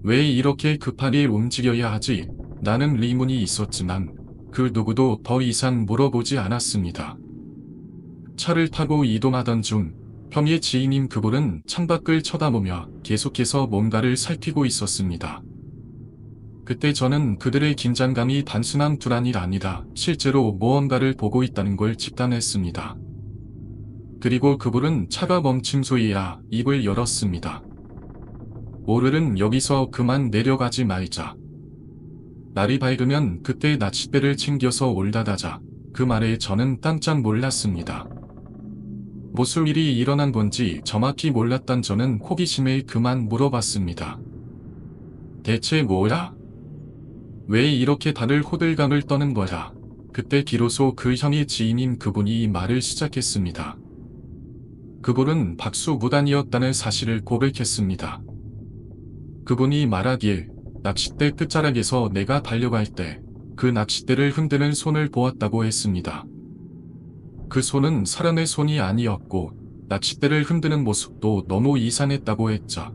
Speaker 1: 왜 이렇게 급하게 움직여야 하지? 라는 의문이 있었지만 그 누구도 더 이상 물어보지 않았습니다. 차를 타고 이동하던 중 형의 지인인 그분은 창밖을 쳐다보며 계속해서 뭔가를 살피고 있었습니다. 그때 저는 그들의 긴장감이 단순한 불안이 아니다. 실제로 무언가를 보고 있다는 걸 직감했습니다. 그리고 그분은 차가 멈춘 소리야 입을 열었습니다. 오늘은 여기서 그만 내려가지 말자. 날이 밝으면 그때 낚싯배를 챙겨서 올라가자. 그 말에 저는 깜짝 놀랐습니다. 무슨 일이 일어난 건지 정확히 몰랐던 저는 호기심에 그만 물어봤습니다. 대체 뭐야? 왜 이렇게 다들 호들갑을 떠는 거야? 그때 비로소 그 형의 지인인 그분이 말을 시작했습니다. 그분은 박수무단이었다는 사실을 고백했습니다. 그분이 말하길 낚싯대 끝자락에서 내가 달려갈 때 그 낚싯대를 흔드는 손을 보았다고 했습니다. 그 손은 사람의 손이 아니었고 낚싯대를 흔드는 모습도 너무 이상했다고 했죠.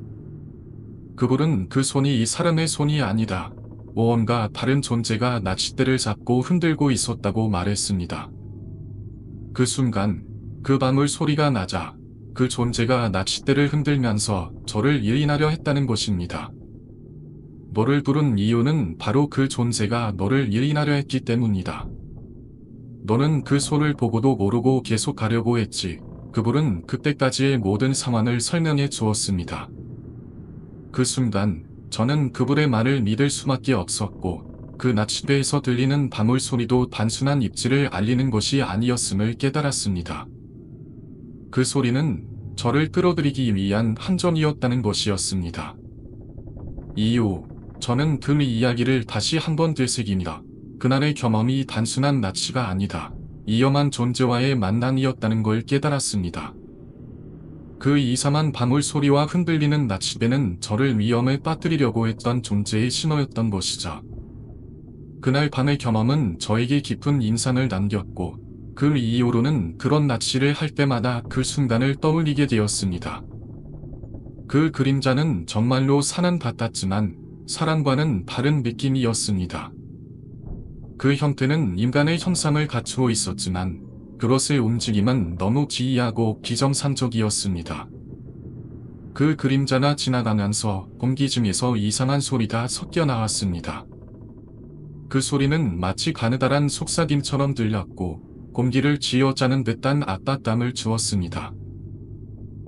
Speaker 1: 그분은 그 손이 이 사람의 손이 아니다. 무언가 다른 존재가 낚싯대를 잡고 흔들고 있었다고 말했습니다. 그 순간 그 바물 소리가 나자 그 존재가 낚싯대를 흔들면서 저를 유인하려 했다는 것입니다. 너를 부른 이유는 바로 그 존재가 너를 유인하려 했기 때문이다. 너는 그 손을 보고도 모르고 계속 가려고 했지. 그분은 그때까지의 모든 상황을 설명해 주었습니다. 그 순간 저는 그분의 말을 믿을 수밖에 없었고 그 낚싯대에서 들리는 바물 소리도 단순한 입질을 알리는 것이 아니었음을 깨달았습니다. 그 소리는 저를 끌어들이기 위한 함정이었다는 것이었습니다. 이후 저는 그 이야기를 다시 한번 되새깁니다. 그날의 경험이 단순한 낚시가 아니다. 위험한 존재와의 만남이었다는 걸 깨달았습니다. 그 이상한 바물 소리와 흔들리는 낚싯배는 저를 위험에 빠뜨리려고 했던 존재의 신호였던 것이죠. 그날 밤의 경험은 저에게 깊은 인상을 남겼고 그 이후로는 그런 낚시를 할 때마다 그 순간을 떠올리게 되었습니다. 그 그림자는 정말로 사람 같았지만 사람과는 다른 느낌이었습니다. 그 형태는 인간의 형상을 갖추고 있었지만 그것의 움직임은 너무 기이하고 비정상적이었습니다. 그 그림자가 지나가면서 공기 중에서 이상한 소리가 섞여 나왔습니다. 그 소리는 마치 가느다란 속삭임처럼 들렸고 공기를 쥐어짜는 듯한 압박감을 주었습니다.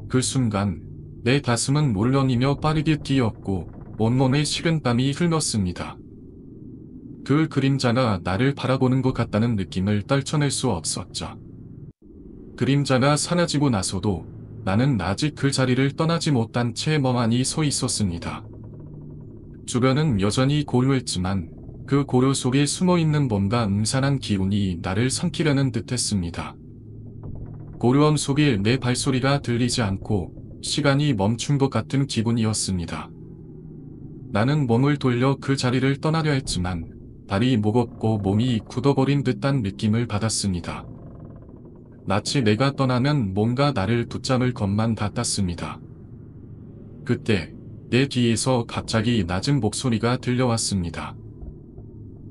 Speaker 1: 그 순간 내 가슴은 울렁이며 빠르게 뛰었고 온몸에 식은땀이 흘렀습니다. 그 그림자가 나를 바라보는 것 같다는 느낌을 떨쳐낼 수 없었죠. 그림자가 사라지고 나서도 나는 아직 그 자리를 떠나지 못한 채 멍하니 서 있었습니다. 주변은 여전히 고요했지만 그 고요 속에 숨어있는 뭔가 음산한 기운이 나를 삼키려는 듯했습니다. 고요함 속에 내 발소리가 들리지 않고 시간이 멈춘 것 같은 기분이었습니다. 나는 몸을 돌려 그 자리를 떠나려 했지만 발이 무겁고 몸이 굳어버린 듯한 느낌을 받았습니다. 마치 내가 떠나면 뭔가 나를 붙잡을 것만 같았습니다. 그때 내 뒤에서 갑자기 낮은 목소리가 들려왔습니다.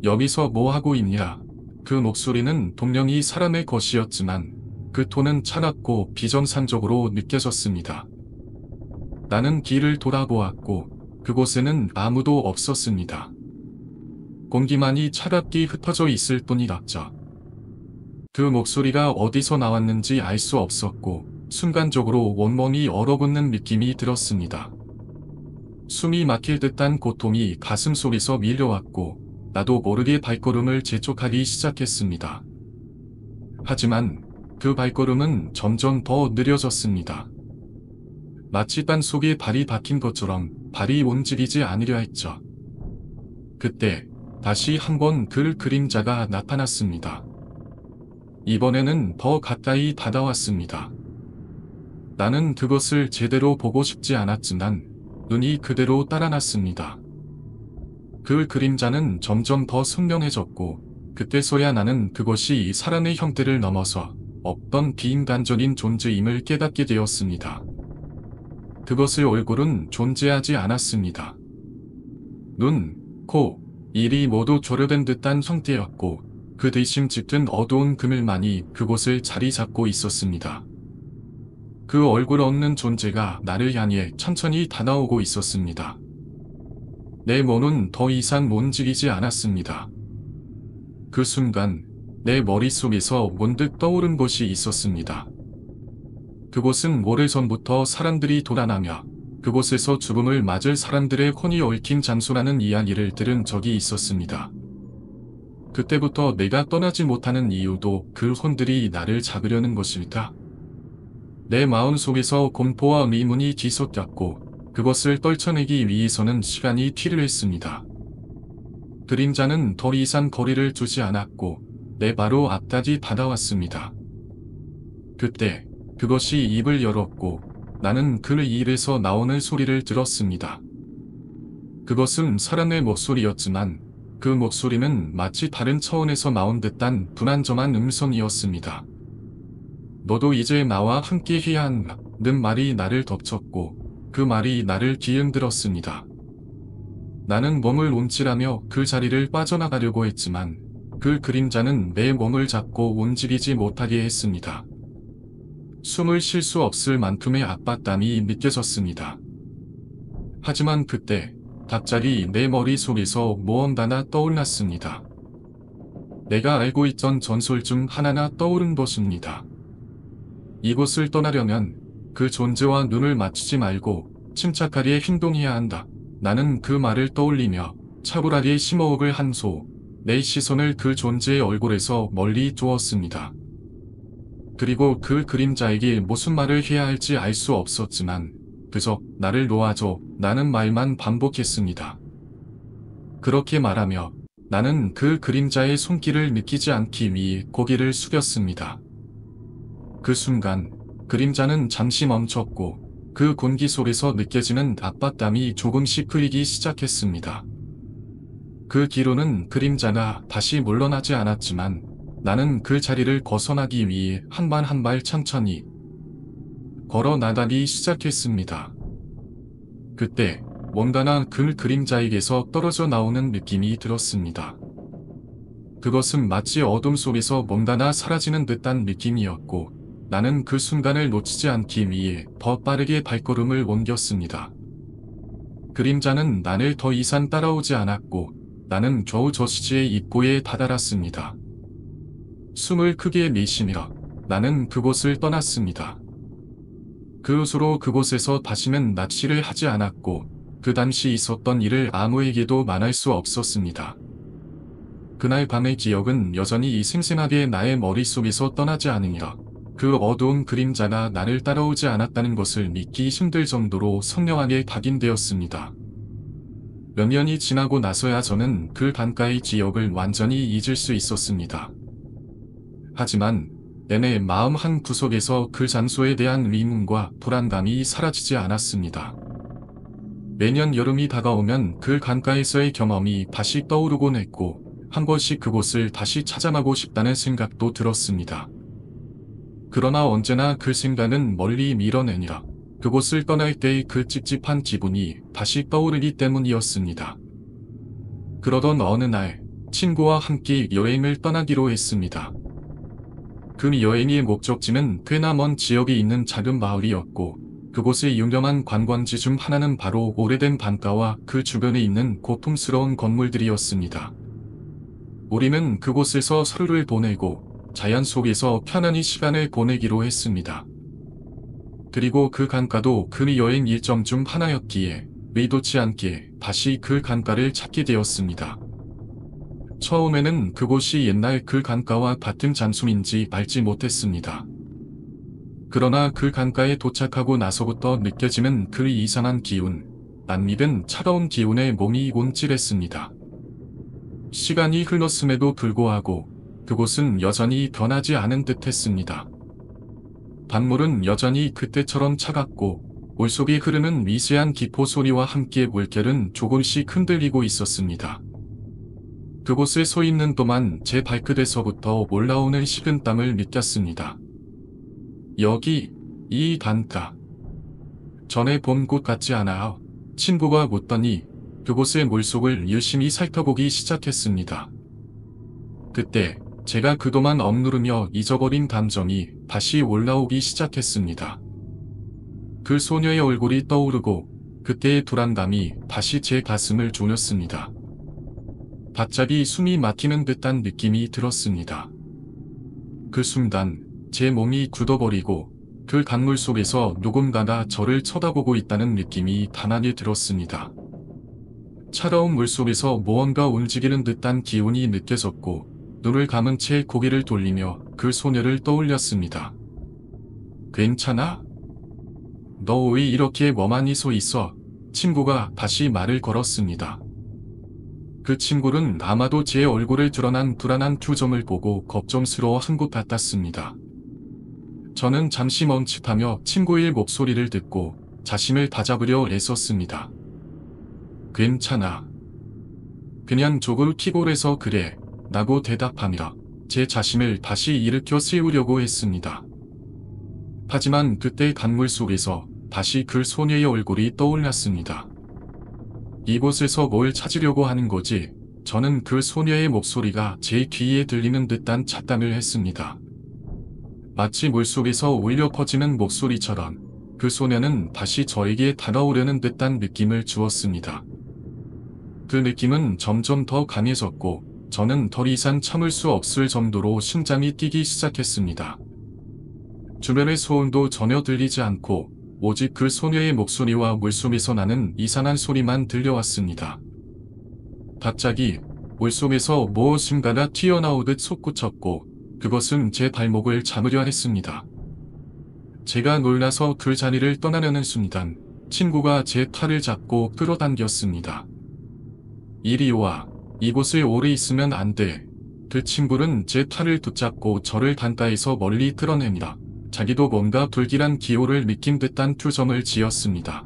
Speaker 1: 여기서 뭐 하고 있냐? 그 목소리는 분명히 사람의 것이었지만 그 톤은 차갑고 비정상적으로 느껴졌습니다. 나는 뒤를 돌아보았고 그곳에는 아무도 없었습니다. 공기만이 차갑게 흩어져 있을 뿐이었죠. 그 목소리가 어디서 나왔는지 알 수 없었고 순간적으로 온몸이 얼어붙는 느낌이 들었습니다. 숨이 막힐 듯한 고통이 가슴 속에서 밀려왔고 나도 모르게 발걸음을 재촉하기 시작했습니다. 하지만 그 발걸음은 점점 더 느려졌습니다. 마치 땅 속에 발이 박힌 것처럼 발이 움직이지 않으려 했죠. 그때 다시 한번 그 그림자가 나타났습니다. 이번에는 더 가까이 다가왔습니다. 나는 그것을 제대로 보고 싶지 않았지만 눈이 그대로 따라났습니다. 그 그림자는 점점 더 선명해졌고 그때서야 나는 그것이 사람의 형태를 넘어서 없던 비인간적인 존재임을 깨닫게 되었습니다. 그것의 얼굴은 존재하지 않았습니다. 눈, 코, 입이 모두 조려된 듯한 형태였고 그 대신 짙은 어두운 그물만이 그곳을 자리 잡고 있었습니다. 그 얼굴 없는 존재가 나를 향해 천천히 다가오고 있었습니다. 내 몸은 더 이상 움직이지 않았습니다. 그 순간 내 머릿속에서 문득 떠오른 것이 있었습니다. 그곳은 오래전부터 사람들이 돌아나며 그곳에서 죽음을 맞을 사람들의 혼이 얽힌 장소라는 이야기를 들은 적이 있었습니다. 그때부터 내가 떠나지 못하는 이유도 그 혼들이 나를 잡으려는 것일까? 내 마음속에서 공포와 의문이 뒤섞였고 그것을 떨쳐내기 위해서는 시간이 필요했습니다. 그림자는 더 이상 거리를 두지 않았고 내 바로 앞까지 다가왔습니다. 그때 그것이 입을 열었고 나는 그 입에서 나오는 소리를 들었습니다. 그것은 사람의 목소리였지만 그 목소리는 마치 다른 차원에서 나온 듯한 불안정한 음성이었습니다. 너도 이제 나와 함께 해야 한다는 말이 나를 덮쳤고 그 말이 나를 뒤흔들었습니다. 나는 몸을 움찔하며 그 자리를 빠져나가려고 했지만 그 그림자는 내 몸을 잡고 움직이지 못하게 했습니다. 숨을 쉴 수 없을 만큼의 압박감이 느껴졌습니다. 하지만 그때 갑자기 내 머릿속에서 무언가가 떠올랐습니다. 내가 알고 있던 전설 중 하나가 떠오른 것입니다. 이곳을 떠나려면 그 존재와 눈을 맞추지 말고 침착하게 행동해야 한다. 나는 그 말을 떠올리며 차분하게 심호흡을 한 소, 내 시선을 그 존재의 얼굴에서 멀리 두었습니다. 그리고 그 그림자에게 무슨 말을 해야 할지 알 수 없었지만 그저 나를 놓아줘 라는 말만 반복했습니다. 그렇게 말하며 나는 그 그림자의 손길을 느끼지 않기 위해 고개를 숙였습니다. 그 순간 그림자는 잠시 멈췄고 그 공기 속에서 느껴지는 압박감이 조금씩 풀리기 시작했습니다. 그 뒤로는 그림자가 다시 물러나지 않았지만 나는 그 자리를 벗어나기 위해 한 발 한 발 천천히 걸어 나가기 시작했습니다. 그때 뭔가가 그 그림자에게서 떨어져 나오는 느낌이 들었습니다. 그것은 마치 어둠 속에서 뭔가가 사라지는 듯한 느낌이었고 나는 그 순간을 놓치지 않기 위해 더 빠르게 발걸음을 옮겼습니다. 그림자는 나를 더 이상 따라오지 않았고 나는 겨우 저수지의 입구에 다다랐습니다. 숨을 크게 내쉬며 나는 그곳을 떠났습니다. 그 후로 그곳에서 다시는 낚시를 하지 않았고 그 당시 있었던 일을 아무에게도 말할 수 없었습니다. 그날 밤의 기억은 여전히 생생하게 나의 머릿속에서 떠나지 않으니라. 그 어두운 그림자가 나를 따라오지 않았다는 것을 믿기 힘들 정도로 선명하게 각인되었습니다. 몇 년이 지나고 나서야 저는 그 강가의 기억을 완전히 잊을 수 있었습니다. 하지만 내내 마음 한 구석에서 그 장소에 대한 의문과 불안감이 사라지지 않았습니다. 매년 여름이 다가오면 그 강가에서의 경험이 다시 떠오르곤 했고 한 번씩 그곳을 다시 찾아가고 싶다는 생각도 들었습니다. 그러나 언제나 그 생각은 멀리 밀어내니라. 그곳을 떠날 때의 그 찝찝한 기분이 다시 떠오르기 때문이었습니다. 그러던 어느 날 친구와 함께 여행을 떠나기로 했습니다. 그 여행의 목적지는 꽤나 먼 지역에 있는 작은 마을이었고 그곳의 유명한 관광지 중 하나는 바로 오래된 강가와 그 주변에 있는 고풍스러운 건물들이었습니다. 우리는 그곳에서 하루를 보내고 자연 속에서 편안히 시간을 보내기로 했습니다. 그리고 그 강가도 그 여행 일정 중 하나였기에 의도치 않게 다시 그 강가를 찾게 되었습니다. 처음에는 그곳이 옛날 그 강가와 같은 장소인지 알지 못했습니다. 그러나 그 강가에 도착하고 나서부터 느껴지는 그 이상한 기운, 낯익은 차가운 기운에 몸이 움찔했습니다. 시간이 흘렀음에도 불구하고 그곳은 여전히 변하지 않은 듯 했습니다. 강물은 여전히 그때처럼 차갑고 물속에 흐르는 미세한 기포 소리와 함께 물결은 조금씩 흔들리고 있었습니다. 그곳에 서 있는 동안 제 발끝에서부터 올라오는 식은땀을 느꼈습니다. 여기, 이 강가. 전에 본 곳 같지 않아요? 친구가 묻더니 그곳의 물속을 유심히 살펴보기 시작했습니다. 그때 제가 그동안 억누르며 잊어버린 감정이 다시 올라오기 시작했습니다. 그 소녀의 얼굴이 떠오르고 그때의 불안감이 다시 제 가슴을 졸였습니다. 갑자기 숨이 막히는 듯한 느낌이 들었습니다. 그 순간 제 몸이 굳어버리고 그 강물 속에서 누군가가 저를 쳐다보고 있다는 느낌이 단하게 들었습니다. 차가운 물속에서 무언가 움직이는 듯한 기운이 느껴졌고 눈을 감은 채 고개를 돌리며 그 소녀를 떠올렸습니다. 괜찮아? 너 왜 이렇게 멍하니 서 있어? 친구가 다시 말을 걸었습니다. 그 친구는 아마도 제 얼굴에 드러난 불안한 표정을 보고 걱정스러워한 것 같았습니다. 저는 잠시 멈칫하며 친구의 목소리를 듣고 자신을 다잡으려 애썼습니다. 괜찮아. 그냥 조금 피곤해서 그래. 라고 대답하며 제 자신을 다시 일으켜 세우려고 했습니다. 하지만 그때 강물 속에서 다시 그 소녀의 얼굴이 떠올랐습니다. 이곳에서 뭘 찾으려고 하는 거지? 저는 그 소녀의 목소리가 제 귀에 들리는 듯한 착각을 했습니다. 마치 물속에서 울려 퍼지는 목소리처럼 그 소녀는 다시 저에게 다가오려는 듯한 느낌을 주었습니다. 그 느낌은 점점 더 강해졌고 저는 더 이상 참을 수 없을 정도로 심장이 뛰기 시작했습니다. 주변의 소음도 전혀 들리지 않고 오직 그 소녀의 목소리와 물속에서 나는 이상한 소리만 들려왔습니다. 갑자기 물속에서 무엇인가가 튀어나오듯 솟구쳤고 그것은 제 발목을 잡으려 했습니다. 제가 놀라서 그 자리를 떠나려는 순간 친구가 제 팔을 잡고 끌어당겼습니다. 이리 와. 이곳에 오래 있으면 안 돼. 그 친구는 제 팔을 붙잡고 저를 강가에서 멀리 끌어냅니다. 자기도 뭔가 불길한 기호를 느낀 듯한 표정을 지었습니다.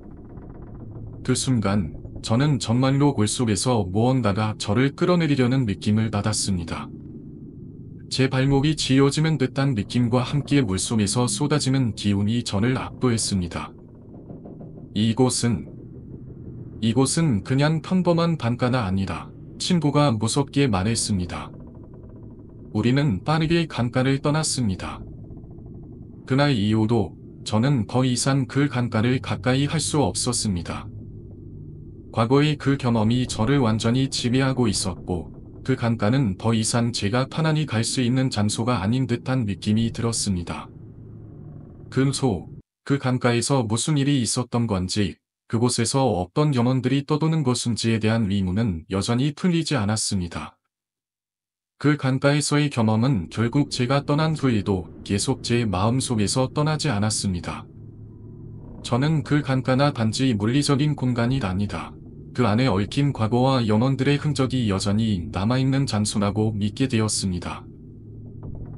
Speaker 1: 그 순간 저는 정말로 물속에서 무언가가 저를 끌어내리려는 느낌을 받았습니다. 제 발목이 쥐어지는 듯한 느낌과 함께 물속에서 쏟아지는 기운이 저를 압도했습니다. 이곳은 그냥 평범한 강가가 아니라 친구가 무섭게 말했습니다. 우리는 빠르게 강가를 떠났습니다. 그날 이후로 저는 더 이상 그 강가를 가까이 할 수 없었습니다. 과거의 그 경험이 저를 완전히 지배하고 있었고, 그 강가는 더 이상 제가 편안히 갈 수 있는 장소가 아닌 듯한 느낌이 들었습니다. 그 강가에서 무슨 일이 있었던 건지, 그곳에서 어떤 영혼들이 떠도는 것인지에 대한 의문은 여전히 풀리지 않았습니다. 그 강가에서의 경험은 결국 제가 떠난 후에도 계속 제 마음속에서 떠나지 않았습니다. 저는 그 강가나 단지 물리적인 공간이 아니다. 그 안에 얽힌 과거와 영혼들의 흔적이 여전히 남아있는 장소라고 믿게 되었습니다.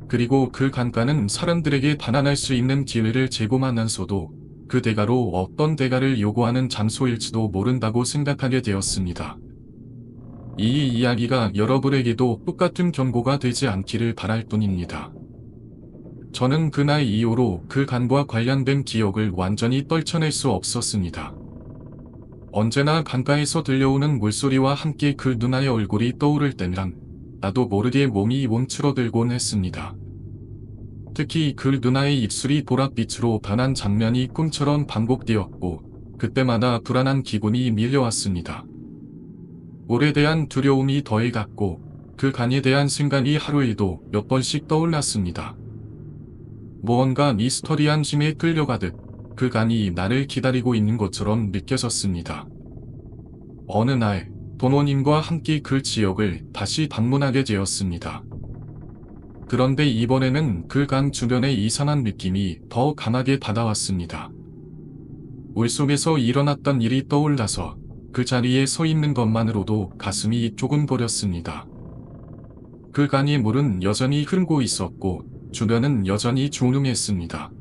Speaker 1: 그리고 그 강가는 사람들에게 반환할 수 있는 기회를 제공하면서도 그 대가로 어떤 대가를 요구하는 장소일지도 모른다고 생각하게 되었습니다. 이 이야기가 여러분에게도 똑같은 경고가 되지 않기를 바랄 뿐입니다. 저는 그날 이후로 그 강과 관련된 기억을 완전히 떨쳐낼 수 없었습니다. 언제나 강가에서 들려오는 물소리와 함께 그 누나의 얼굴이 떠오를 때면 나도 모르게 몸이 움츠러들곤 했습니다. 특히 그 누나의 입술이 보랏빛으로 변한 장면이 꿈처럼 반복되었고 그때마다 불안한 기분이 밀려왔습니다. 물에 대한 두려움이 더해갔고 그 강에 대한 생각이 하루에도 몇 번씩 떠올랐습니다. 무언가 미스터리한 힘에 끌려가듯 그 강이 나를 기다리고 있는 것처럼 느껴졌습니다. 어느 날 부모님과 함께 그 지역을 다시 방문하게 되었습니다. 그런데 이번에는 그 강 주변의 이상한 느낌이 더 강하게 다가왔습니다. 물속에서 일어났던 일이 떠올라서 그 자리에 서 있는 것만으로도 가슴이 조근거렸습니다. 그 강의 물은 여전히 흐르고 있었고 주변은 여전히 조용했습니다.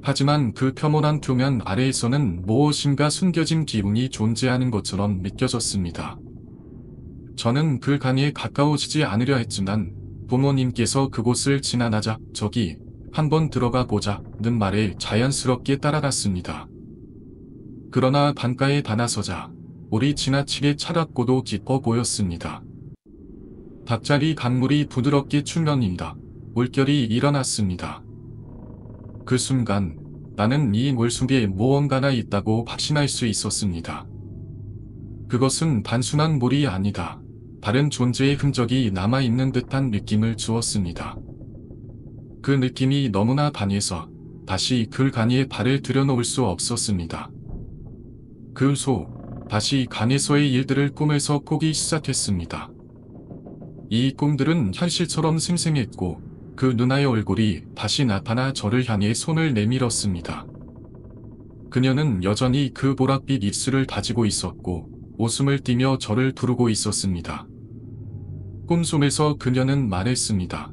Speaker 1: 하지만 그 평온한 표면 아래에서는 무엇인가 숨겨진 기운이 존재하는 것처럼 느껴졌습니다. 저는 그 강에 가까워지지 않으려 했지만 부모님께서 그곳을 지나가자 저기 한번 들어가 보자는 말에 자연스럽게 따라갔습니다. 그러나 강가에 다나서자 물이 지나치게 차갑고도 깊어 보였습니다. 갑자기 강물이 부드럽게 출렁인다. 물결이 일어났습니다. 그 순간 나는 이 물속에 무언가가 있다고 확신할 수 있었습니다. 그것은 단순한 물이 아니다. 다른 존재의 흔적이 남아있는 듯한 느낌을 주었습니다. 그 느낌이 너무나 강해서 다시 그 강에 발을 들여놓을 수 없었습니다. 다시 강에서의 일들을 꿈에서 꾸기 시작했습니다. 이 꿈들은 현실처럼 생생했고 그 누나의 얼굴이 다시 나타나 저를 향해 손을 내밀었습니다. 그녀는 여전히 그 보랏빛 입술을 다지고 있었고 웃음을 띠며 저를 부르고 있었습니다. 꿈속에서 그녀는 말했습니다.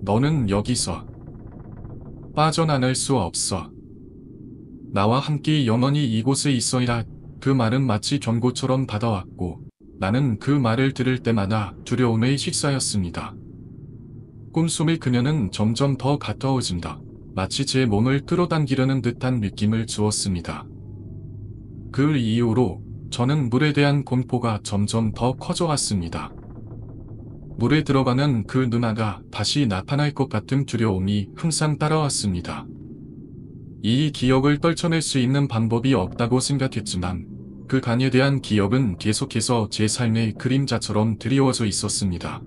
Speaker 1: 너는 여기서 빠져나갈 수 없어. 나와 함께 영원히 이곳에 있어야. 그 말은 마치 경고처럼 다가왔고 나는 그 말을 들을 때마다 두려움에 휩싸였습니다. 꿈속의 그녀는 점점 더 가까워진다. 마치 제 몸을 끌어당기려는 듯한 느낌을 주었습니다. 그 이후로 저는 물에 대한 공포가 점점 더 커져갔습니다. 물에 들어가는 그 누나가 다시 나타날 것 같은 두려움이 항상 따라왔습니다. 이 기억을 떨쳐낼 수 있는 방법이 없다고 생각했지만 그 강에 대한 기억은 계속해서 제 삶의 그림자처럼 드리워져 있었습니다.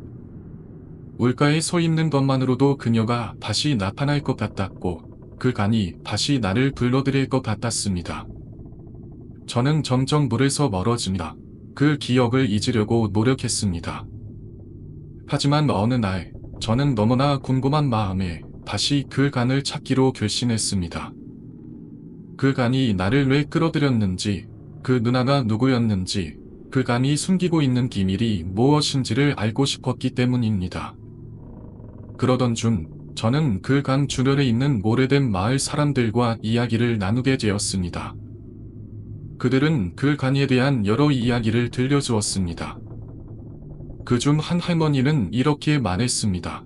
Speaker 1: 물가에 서 있는 것만으로도 그녀가 다시 나타날 것 같았고 그 강이 다시 나를 불러들일 것 같았습니다. 저는 점점 물에서 멀어지며 그 기억을 잊으려고 노력했습니다. 하지만 어느 날 저는 너무나 궁금한 마음에 다시 그 강을 찾기로 결심했습니다. 그 강이 나를 왜 끌어들였는지, 그 누나가 누구였는지, 그 강이 숨기고 있는 비밀이 무엇인지를 알고 싶었기 때문입니다. 그러던 중 저는 그 강 주변에 있는 오래된 마을 사람들과 이야기를 나누게 되었습니다. 그들은 그 강에 대한 여러 이야기를 들려주었습니다. 그중 한 할머니는 이렇게 말했습니다.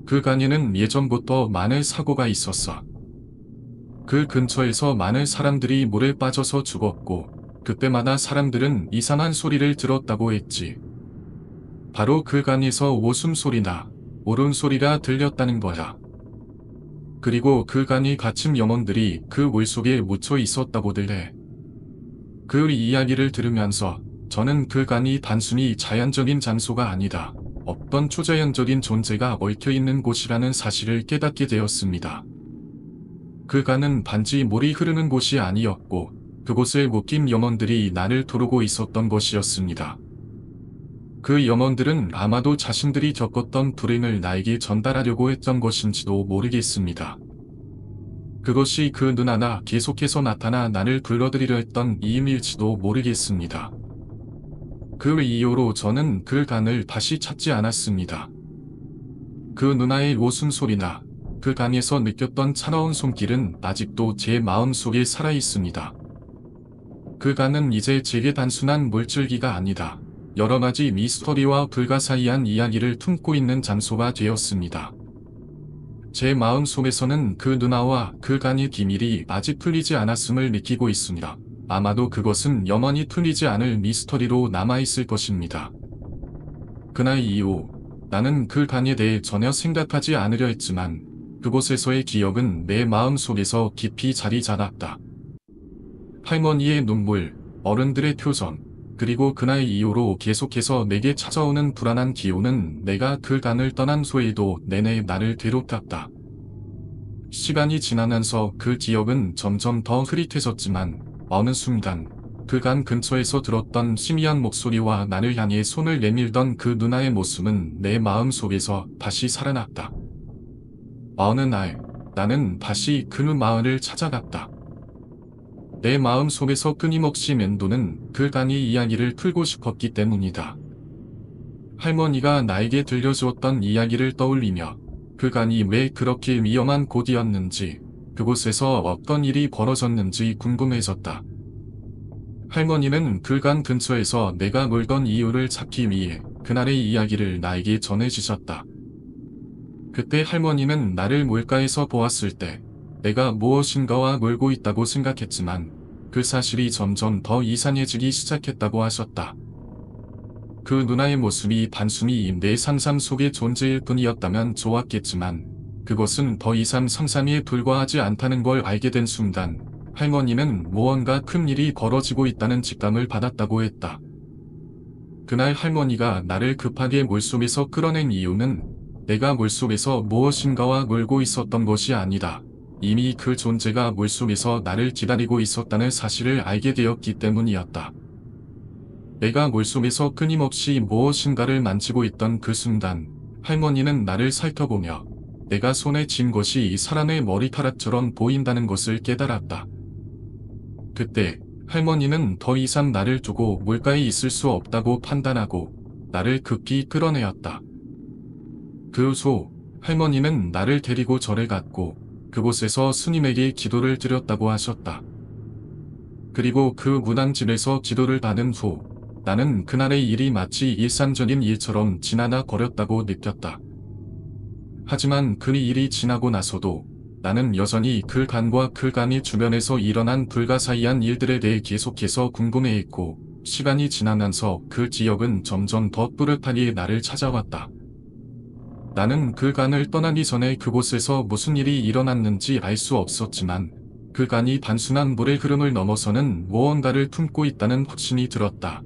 Speaker 1: 그 강에는 예전부터 많은 사고가 있었어. 그 근처에서 많은 사람들이 물에 빠져서 죽었고 그때마다 사람들은 이상한 소리를 들었다고 했지. 바로 그 간에서 웃음소리나 울음소리가 들렸다는 거야. 그리고 그 간이 갇힌 영혼들이 그 물속에 묻혀 있었다고들 해. 그 이야기를 들으면서 저는 그 간이 단순히 자연적인 장소가 아니다. 어떤 초자연적인 존재가 얽혀있는 곳이라는 사실을 깨닫게 되었습니다. 그 간은 단지 물이 흐르는 곳이 아니었고 그곳에 묶인 영혼들이 나를 두르고 있었던 것이었습니다. 그 영혼들은 아마도 자신들이 겪었던 불행을 나에게 전달하려고 했던 것인지도 모르겠습니다. 그것이 그 눈 하나 계속해서 나타나 나를 불러들이려 했던 이유일지도 모르겠습니다. 그 이유로 저는 그 간을 다시 찾지 않았습니다. 그 누나의 웃음소리나 그 간에서 느꼈던 차가운 손길은 아직도 제 마음속에 살아있습니다. 그 간은 이제 제게 단순한 물줄기가 아니다. 여러 가지 미스터리와 불가사의한 이야기를 품고 있는 장소가 되었습니다. 제 마음속에서는 그 누나와 그 간의 비밀이 아직 풀리지 않았음을 느끼고 있습니다. 아마도 그것은 영원히 풀리지 않을 미스터리로 남아있을 것입니다. 그날 이후 나는 그 간에 대해 전혀 생각하지 않으려 했지만 그곳에서의 기억은 내 마음속에서 깊이 자리 잡았다. 할머니의 눈물, 어른들의 표정, 그리고 그날 이후로 계속해서 내게 찾아오는 불안한 기운은 내가 그 간을 떠난 후에도 내내 나를 괴롭혔다. 시간이 지나면서 그 기억은 점점 더 흐릿해졌지만 어느 순간 그 간 근처에서 들었던 희미한 목소리와 나를 향해 손을 내밀던 그 누나의 모습은 내 마음속에서 다시 살아났다. 어느 날 나는 다시 그 마을을 찾아갔다. 내 마음속에서 끊임없이 맴도는 그 간의 이야기를 풀고 싶었기 때문이다. 할머니가 나에게 들려주었던 이야기를 떠올리며 그 간이 왜 그렇게 위험한 곳이었는지, 그곳에서 어떤 일이 벌어졌는지 궁금해졌다. 할머니는 그 간 근처에서 내가 물던 이유를 찾기 위해 그날의 이야기를 나에게 전해주셨다. 그때 할머니는 나를 물가에서 보았을 때 내가 무엇인가와 물고 있다고 생각했지만 그 사실이 점점 더 이상해지기 시작했다고 하셨다. 그 누나의 모습이 단순히 내 상상 속의 존재일 뿐이었다면 좋았겠지만 그것은 더 이상 상상에 불과하지 않다는 걸 알게 된 순간 할머니는 무언가 큰 일이 벌어지고 있다는 직감을 받았다고 했다. 그날 할머니가 나를 급하게 물속에서 끌어낸 이유는 내가 물속에서 무엇인가와 물고 있었던 것이 아니다. 이미 그 존재가 물속에서 나를 기다리고 있었다는 사실을 알게 되었기 때문이었다. 내가 물속에서 끊임없이 무엇인가를 만지고 있던 그 순간 할머니는 나를 살펴보며 내가 손에 쥔 것이 사람의 머리카락처럼 보인다는 것을 깨달았다. 그때 할머니는 더 이상 나를 두고 물가에 있을 수 없다고 판단하고 나를 급히 끌어내었다. 그 후 할머니는 나를 데리고 절에 갔고 그곳에서 스님에게 기도를 드렸다고 하셨다. 그리고 그 무당집에서 기도를 받은 후 나는 그날의 일이 마치 일상적인 일처럼 지나가 버렸다고 느꼈다. 하지만 그 일이 지나고 나서도 나는 여전히 그 간과 그 간이 주변에서 일어난 불가사의한 일들에 대해 계속해서 궁금해했고 시간이 지나면서 그 기억은 점점 더 뚜렷하게 나를 찾아왔다. 나는 그 간을 떠나기 전에 그곳에서 무슨 일이 일어났는지 알 수 없었지만 그 간이 단순한 물의 흐름을 넘어서는 무언가를 품고 있다는 확신이 들었다.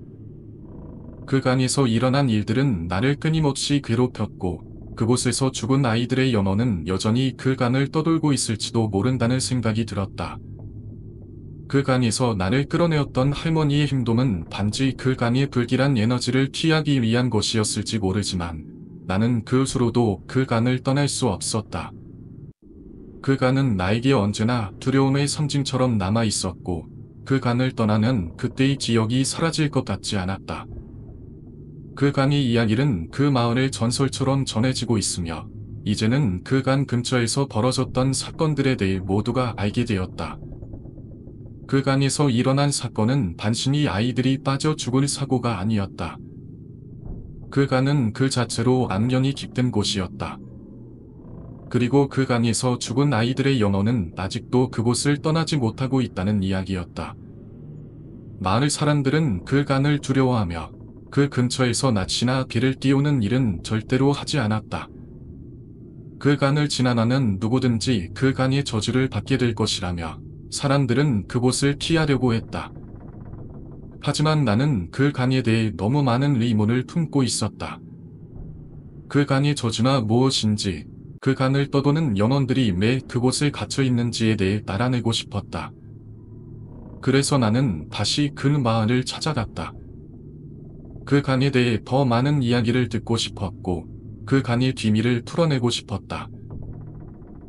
Speaker 1: 그 간에서 일어난 일들은 나를 끊임없이 괴롭혔고 그곳에서 죽은 아이들의 영혼은 여전히 그 간을 떠돌고 있을지도 모른다는 생각이 들었다. 그 간에서 나를 끌어내었던 할머니의 행동은 단지 그 간의 불길한 에너지를 피하기 위한 것이었을지 모르지만 나는 그 후로도 그 간을 떠날 수 없었다. 그 간은 나에게 언제나 두려움의 상징처럼 남아 있었고 그 간을 떠나면 그때의 기억이 사라질 것 같지 않았다. 그 간의 이야기는 그 마을의 전설처럼 전해지고 있으며 이제는 그 간 근처에서 벌어졌던 사건들에 대해 모두가 알게 되었다. 그 간에서 일어난 사건은 단순히 아이들이 빠져 죽을 사고가 아니었다. 그 간은 그 자체로 악령이 깃든 곳이었다. 그리고 그 간에서 죽은 아이들의 영혼은 아직도 그곳을 떠나지 못하고 있다는 이야기였다. 마을 사람들은 그 간을 두려워하며 그 근처에서 낯이나 개를 띄우는 일은 절대로 하지 않았다. 그 간을 지나가는 누구든지 그 간의 저주를 받게 될 것이라며 사람들은 그곳을 피하려고 했다. 하지만 나는 그 간에 대해 너무 많은 의문을 품고 있었다. 그 간의 저주나 무엇인지, 그 간을 떠도는 영혼들이 왜 그곳에 갇혀 있는지에 대해 알아내고 싶었다. 그래서 나는 다시 그 마을을 찾아갔다. 그 간에 대해 더 많은 이야기를 듣고 싶었고, 그 간의 비밀을 풀어내고 싶었다.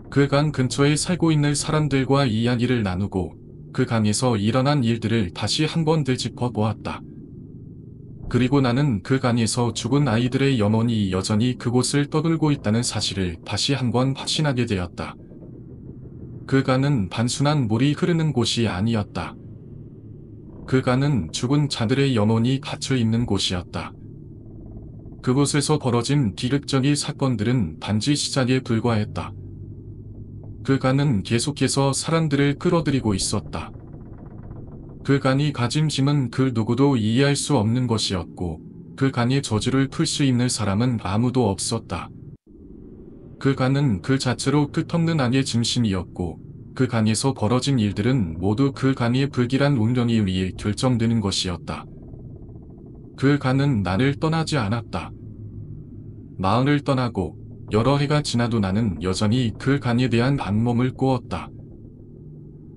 Speaker 1: 그 간 근처에 살고 있는 사람들과 이야기를 나누고, 그 강에서 일어난 일들을 다시 한번 되짚어 보았다. 그리고 나는 그 간에서 죽은 아이들의 영혼이 여전히 그곳을 떠돌고 있다는 사실을 다시 한번 확신하게 되었다. 그 간은 단순한 물이 흐르는 곳이 아니었다. 그 간은 죽은 자들의 영혼이 갇혀 있는 곳이었다. 그곳에서 벌어진 비극적인 사건들은 단지 시작에 불과했다. 그 간은 계속해서 사람들을 끌어들이고 있었다. 그 간이 가진 힘은 그 누구도 이해할 수 없는 것이었고, 그 간의 저주를 풀 수 있는 사람은 아무도 없었다. 그 간은 그 자체로 끝없는 악의 중심이었고, 그 간에서 벌어진 일들은 모두 그 간의 불길한 운명에 의해 결정되는 것이었다. 그 간은 나를 떠나지 않았다. 마을을 떠나고 여러 해가 지나도 나는 여전히 그 간에 대한 악몽을 꾸었다.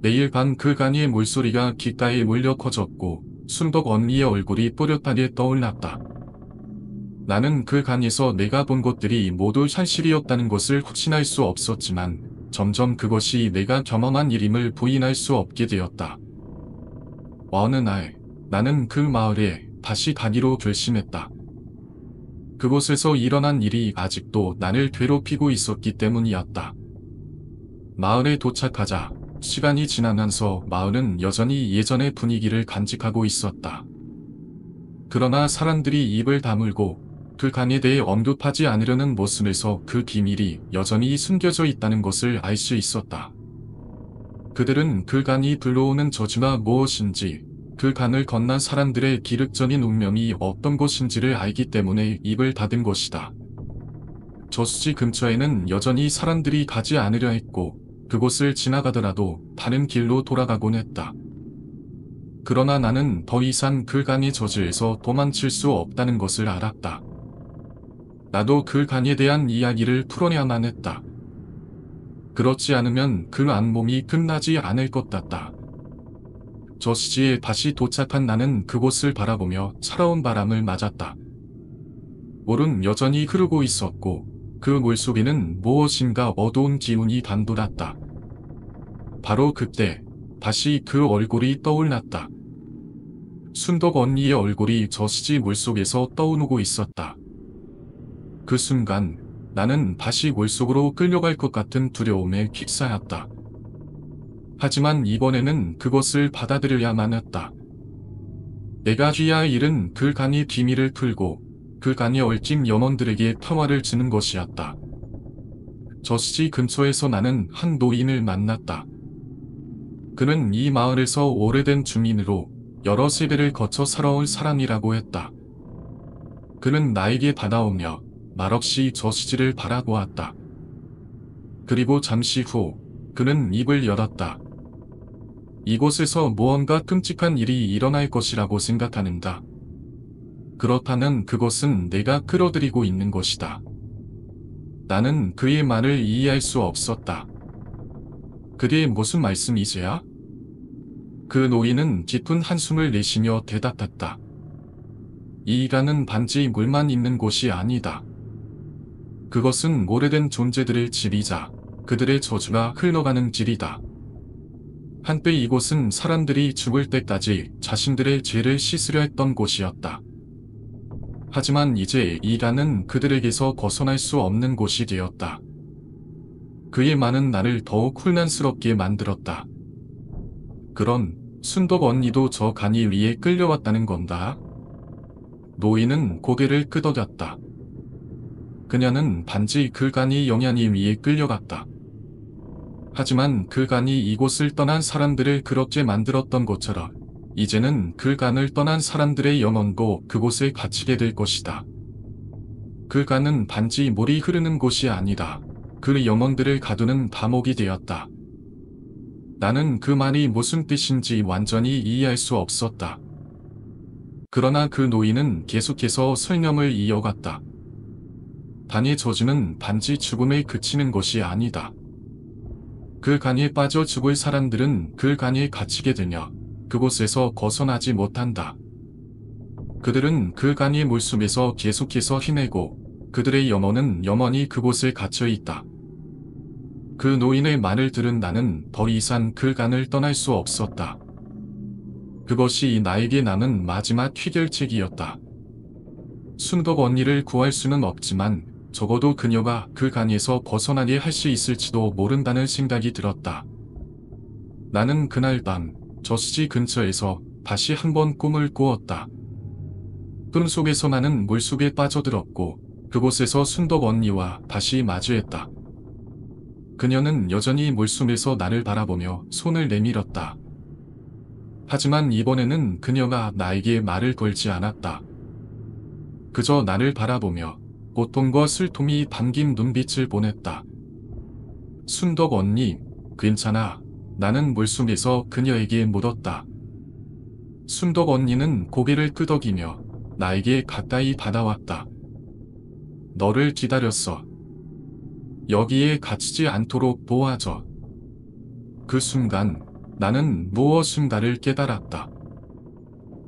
Speaker 1: 매일 밤 그 간의 물소리가 귓가에 몰려 커졌고 순덕 언니의 얼굴이 또렷하게 떠올랐다. 나는 그 간에서 내가 본 것들이 모두 현실이었다는 것을 확신할 수 없었지만 점점 그것이 내가 경험한 일임을 부인할 수 없게 되었다. 어느 날 나는 그 마을에 다시 가기로 결심했다. 그곳에서 일어난 일이 아직도 나를 괴롭히고 있었기 때문이었다. 마을에 도착하자 시간이 지나면서 마을은 여전히 예전의 분위기를 간직하고 있었다. 그러나 사람들이 입을 다물고 그 간에 대해 언급하지 않으려는 모습에서 그 비밀이 여전히 숨겨져 있다는 것을 알 수 있었다. 그들은 그 간이 불러오는 저주가 무엇인지, 그 간을 건넌 사람들의 기륵적인 운명이 어떤 것인지를 알기 때문에 입을 닫은 것이다. 저수지 근처에는 여전히 사람들이 가지 않으려 했고, 그곳을 지나가더라도 다른 길로 돌아가곤 했다. 그러나 나는 더 이상 그 간의 저주에서 도망칠 수 없다는 것을 알았다. 나도 그 간에 대한 이야기를 풀어내야만 했다. 그렇지 않으면 그 악몽이 끝나지 않을 것 같다. 저수지에 다시 도착한 나는 그곳을 바라보며 차가운 바람을 맞았다. 물은 여전히 흐르고 있었고 그 물속에는 무엇인가 어두운 기운이 감돌았다. 바로 그때 다시 그 얼굴이 떠올랐다. 순덕 언니의 얼굴이 저수지 물속에서 떠오르고 있었다. 그 순간 나는 다시 물속으로 끌려갈 것 같은 두려움에 휩싸였다. 하지만 이번에는 그것을 받아들여야만 했다. 내가 해야 할 일은 그 간의 비밀을 풀고 그 간의 얼찐 영혼들에게 평화를 주는 것이었다. 저수지 근처에서 나는 한 노인을 만났다. 그는 이 마을에서 오래된 주민으로 여러 세대를 거쳐 살아온 사람이라고 했다. 그는 나에게 다가오며 말없이 저수지를 바라보았다. 그리고 잠시 후 그는 입을 열었다. 이곳에서 무언가 끔찍한 일이 일어날 것이라고 생각하는가? 그렇다면 그것은 내가 끌어들이고 있는 것이다. 나는 그의 말을 이해할 수 없었다. 그게 무슨 말씀이세요? 그 노인은 깊은 한숨을 내쉬며 대답했다. 이 간은 단지 물만 있는 곳이 아니다. 그것은 오래된 존재들의 집이자 그들의 저주가 흘러가는 길이다. 한때 이곳은 사람들이 죽을 때까지 자신들의 죄를 씻으려 했던 곳이었다. 하지만 이제 이 간은 그들에게서 벗어날 수 없는 곳이 되었다. 그의 말은 나를 더욱 혼란스럽게 만들었다. 그런 순덕 언니도 저 간이 위에 끌려왔다는 건가? 노인은 고개를 끄덕였다. 그녀는 단지 그 간이 영향이 위에 끌려갔다. 하지만 그 간이 이곳을 떠난 사람들을 그렇게 만들었던 것처럼 이제는 그 간을 떠난 사람들의 영혼도 그곳에 갇히게 될 것이다. 그 간은 단지 물이 흐르는 곳이 아니다. 그 영혼들을 가두는 감옥이 되었다. 나는 그 말이 무슨 뜻인지 완전히 이해할 수 없었다. 그러나 그 노인은 계속해서 설명을 이어갔다. 단의 저주는 단지 죽음에 그치는 것이 아니다. 그 간에 빠져 죽을 사람들은 그 간에 갇히게 되며 그곳에서 벗어나지 못한다. 그들은 그 간의 물속에서 계속해서 헤매고 그들의 영혼은 영원히 그곳에 갇혀 있다. 그 노인의 말을 들은 나는 더 이상 그 간을 떠날 수 없었다. 그것이 나에게 남은 마지막 해결책이었다. 순덕 언니를 구할 수는 없지만 적어도 그녀가 그 간에서 벗어나게 할 수 있을지도 모른다는 생각이 들었다. 나는 그날 밤 저수지 근처에서 다시 한번 꿈을 꾸었다. 꿈 속에서 나는 물속에 빠져들었고 그곳에서 순덕 언니와 다시 마주했다. 그녀는 여전히 물속에서 나를 바라보며 손을 내밀었다. 하지만 이번에는 그녀가 나에게 말을 걸지 않았다. 그저 나를 바라보며 고통과 슬픔이 담긴 눈빛을 보냈다. 순덕 언니, 괜찮아. 나는 물속에서 그녀에게 묻었다. 순덕 언니는 고개를 끄덕이며 나에게 가까이 다가왔다. 너를 기다렸어. 여기에 갇히지 않도록 도와줘. 그 순간 나는 무엇인가를 깨달았다.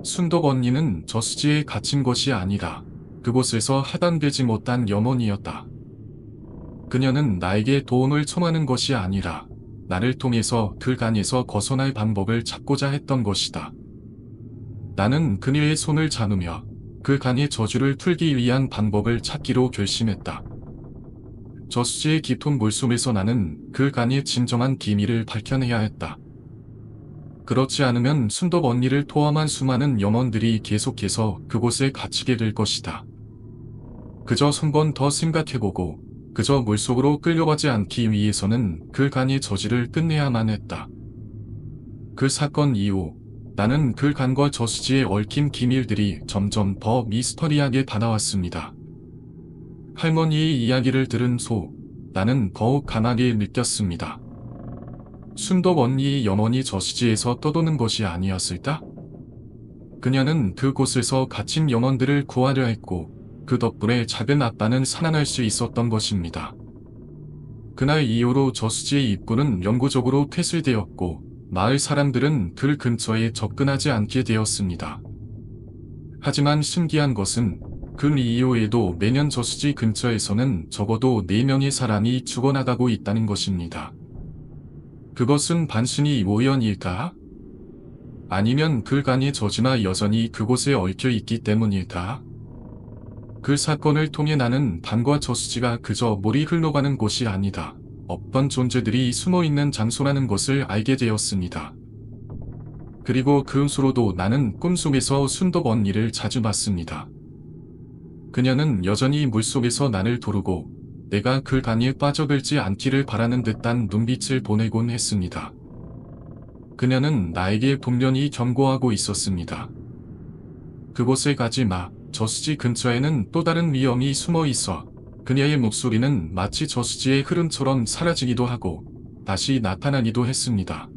Speaker 1: 순덕 언니는 저수지에 갇힌 것이 아니라 그곳에서 하단되지 못한 영혼이었다. 그녀는 나에게 도움을 청하는 것이 아니라 나를 통해서 그 간에서 벗어날 방법을 찾고자 했던 것이다. 나는 그녀의 손을 잡으며 그 간의 저주를 풀기 위한 방법을 찾기로 결심했다. 저수지의 깊은 물속에서 나는 그 간의 진정한 기미를 밝혀내야 했다. 그렇지 않으면 순덕 언니를 포함한 수많은 영혼들이 계속해서 그곳에 갇히게 될 것이다. 그저 한 번 더 생각해보고 그저 물속으로 끌려가지 않기 위해서는 그 간의 저지를 끝내야만 했다. 그 사건 이후 나는 그 간과 저수지에 얽힌 기밀들이 점점 더 미스터리하게 다가왔습니다. 할머니의 이야기를 들은 후 나는 더욱 강하게 느꼈습니다. 순덕 언니의 영혼이 저수지에서 떠도는 것이 아니었을까? 그녀는 그곳에서 갇힌 영혼들을 구하려 했고 그 덕분에 작은 아빠는 살아날 수 있었던 것입니다. 그날 이후로 저수지의 입구는 영구적으로 폐쇄되었고 마을 사람들은 그 근처에 접근하지 않게 되었습니다. 하지만 신기한 것은 그 이후에도 매년 저수지 근처에서는 적어도 4명의 사람이 죽어나가고 있다는 것입니다. 그것은 단순히 우연일까? 아니면 그 간의 저주가 여전히 그곳에 얽혀 있기 때문일까? 그 사건을 통해 나는 강과 저수지가 그저 물이 흘러가는 곳이 아니다. 어떤 존재들이 숨어있는 장소라는 것을 알게 되었습니다. 그리고 그 후로도 나는 꿈속에서 순덕 언니를 자주 봤습니다. 그녀는 여전히 물속에서 나를 도르고 내가 그 강에 빠져들지 않기를 바라는 듯한 눈빛을 보내곤 했습니다. 그녀는 나에게 분명히 경고하고 있었습니다. 그곳에 가지 마. 저수지 근처에는 또 다른 위험이 숨어 있어. 그녀의 목소리는 마치 저수지의 흐름처럼 사라지기도 하고 다시 나타나기도 했습니다.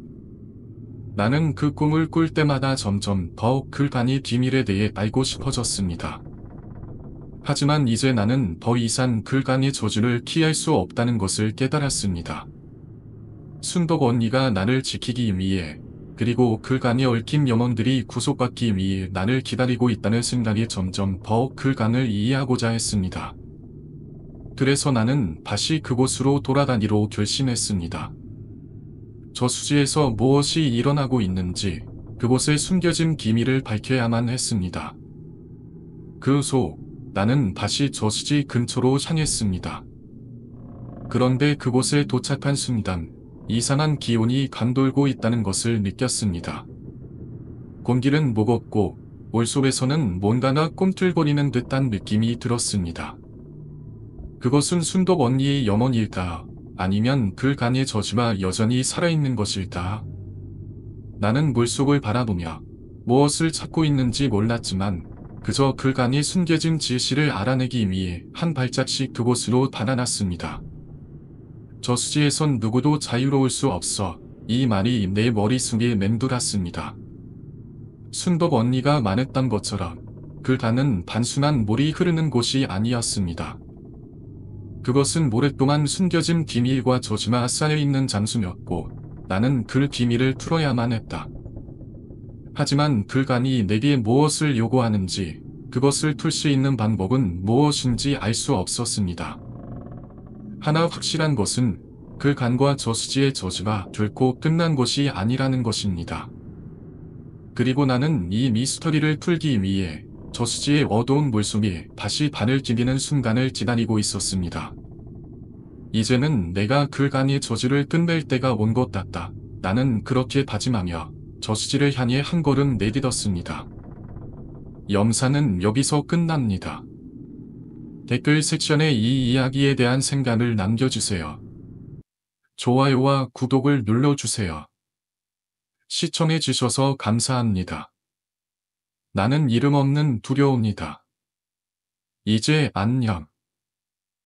Speaker 1: 나는 그 꿈을 꿀 때마다 점점 더욱 그 간의 비밀에 대해 알고 싶어졌습니다. 하지만 이제 나는 더 이상 그 간의 저주를 피할 수 없다는 것을 깨달았습니다. 순덕 언니가 나를 지키기 위해 그리고 그 간에 얽힌 영혼들이 구속받기 위해 나를 기다리고 있다는 생각이 점점 더욱 그 간을 이해하고자 했습니다. 그래서 나는 다시 그곳으로 돌아다니로 결심했습니다. 저수지에서 무엇이 일어나고 있는지 그곳에 숨겨진 비밀을 밝혀야만 했습니다. 그 후 나는 다시 저수지 근처로 향했습니다. 그런데 그곳에 도착한 순간 이상한 기운이 감돌고 있다는 것을 느꼈습니다. 공기는 무겁고 물속에서는 뭔가가 꿈틀거리는 듯한 느낌이 들었습니다. 그것은 순덕 언니의 영혼일까? 아니면 그 간의 저주가 여전히 살아있는 것일까? 나는 물속을 바라보며 무엇을 찾고 있는지 몰랐지만 그저 글간이 숨겨진 진실을 알아내기 위해 한 발짝씩 그곳으로 달아났습니다. 저수지에선 누구도 자유로울 수 없어. 이 말이 내 머릿속에 맴돌았습니다. 순덕 언니가 말했던 것처럼 글간은 단순한 물이 흐르는 곳이 아니었습니다. 그것은 오랫동안 숨겨진 비밀과 저주가 쌓여있는 장소였고 나는 그 비밀을 풀어야만 했다. 하지만 글간이 내게 무엇을 요구하는지, 그것을 풀 수 있는 방법은 무엇인지 알 수 없었습니다. 하나 확실한 것은 글간과 저수지의 저주가 결코 끝난 것이 아니라는 것입니다. 그리고 나는 이 미스터리를 풀기 위해 저수지의 어두운 물속에 다시 발을 디디는 순간을 기다리고 있었습니다. 이제는 내가 글간의 저주를 끝낼 때가 온 것 같다. 나는 그렇게 다짐하며 저수지를 향해 한 걸음 내딛었습니다. 영상은 여기서 끝납니다. 댓글 섹션에 이 이야기에 대한 생각을 남겨주세요. 좋아요와 구독을 눌러주세요. 시청해주셔서 감사합니다. 나는 이름 없는 두려움이다. 이제 안녕.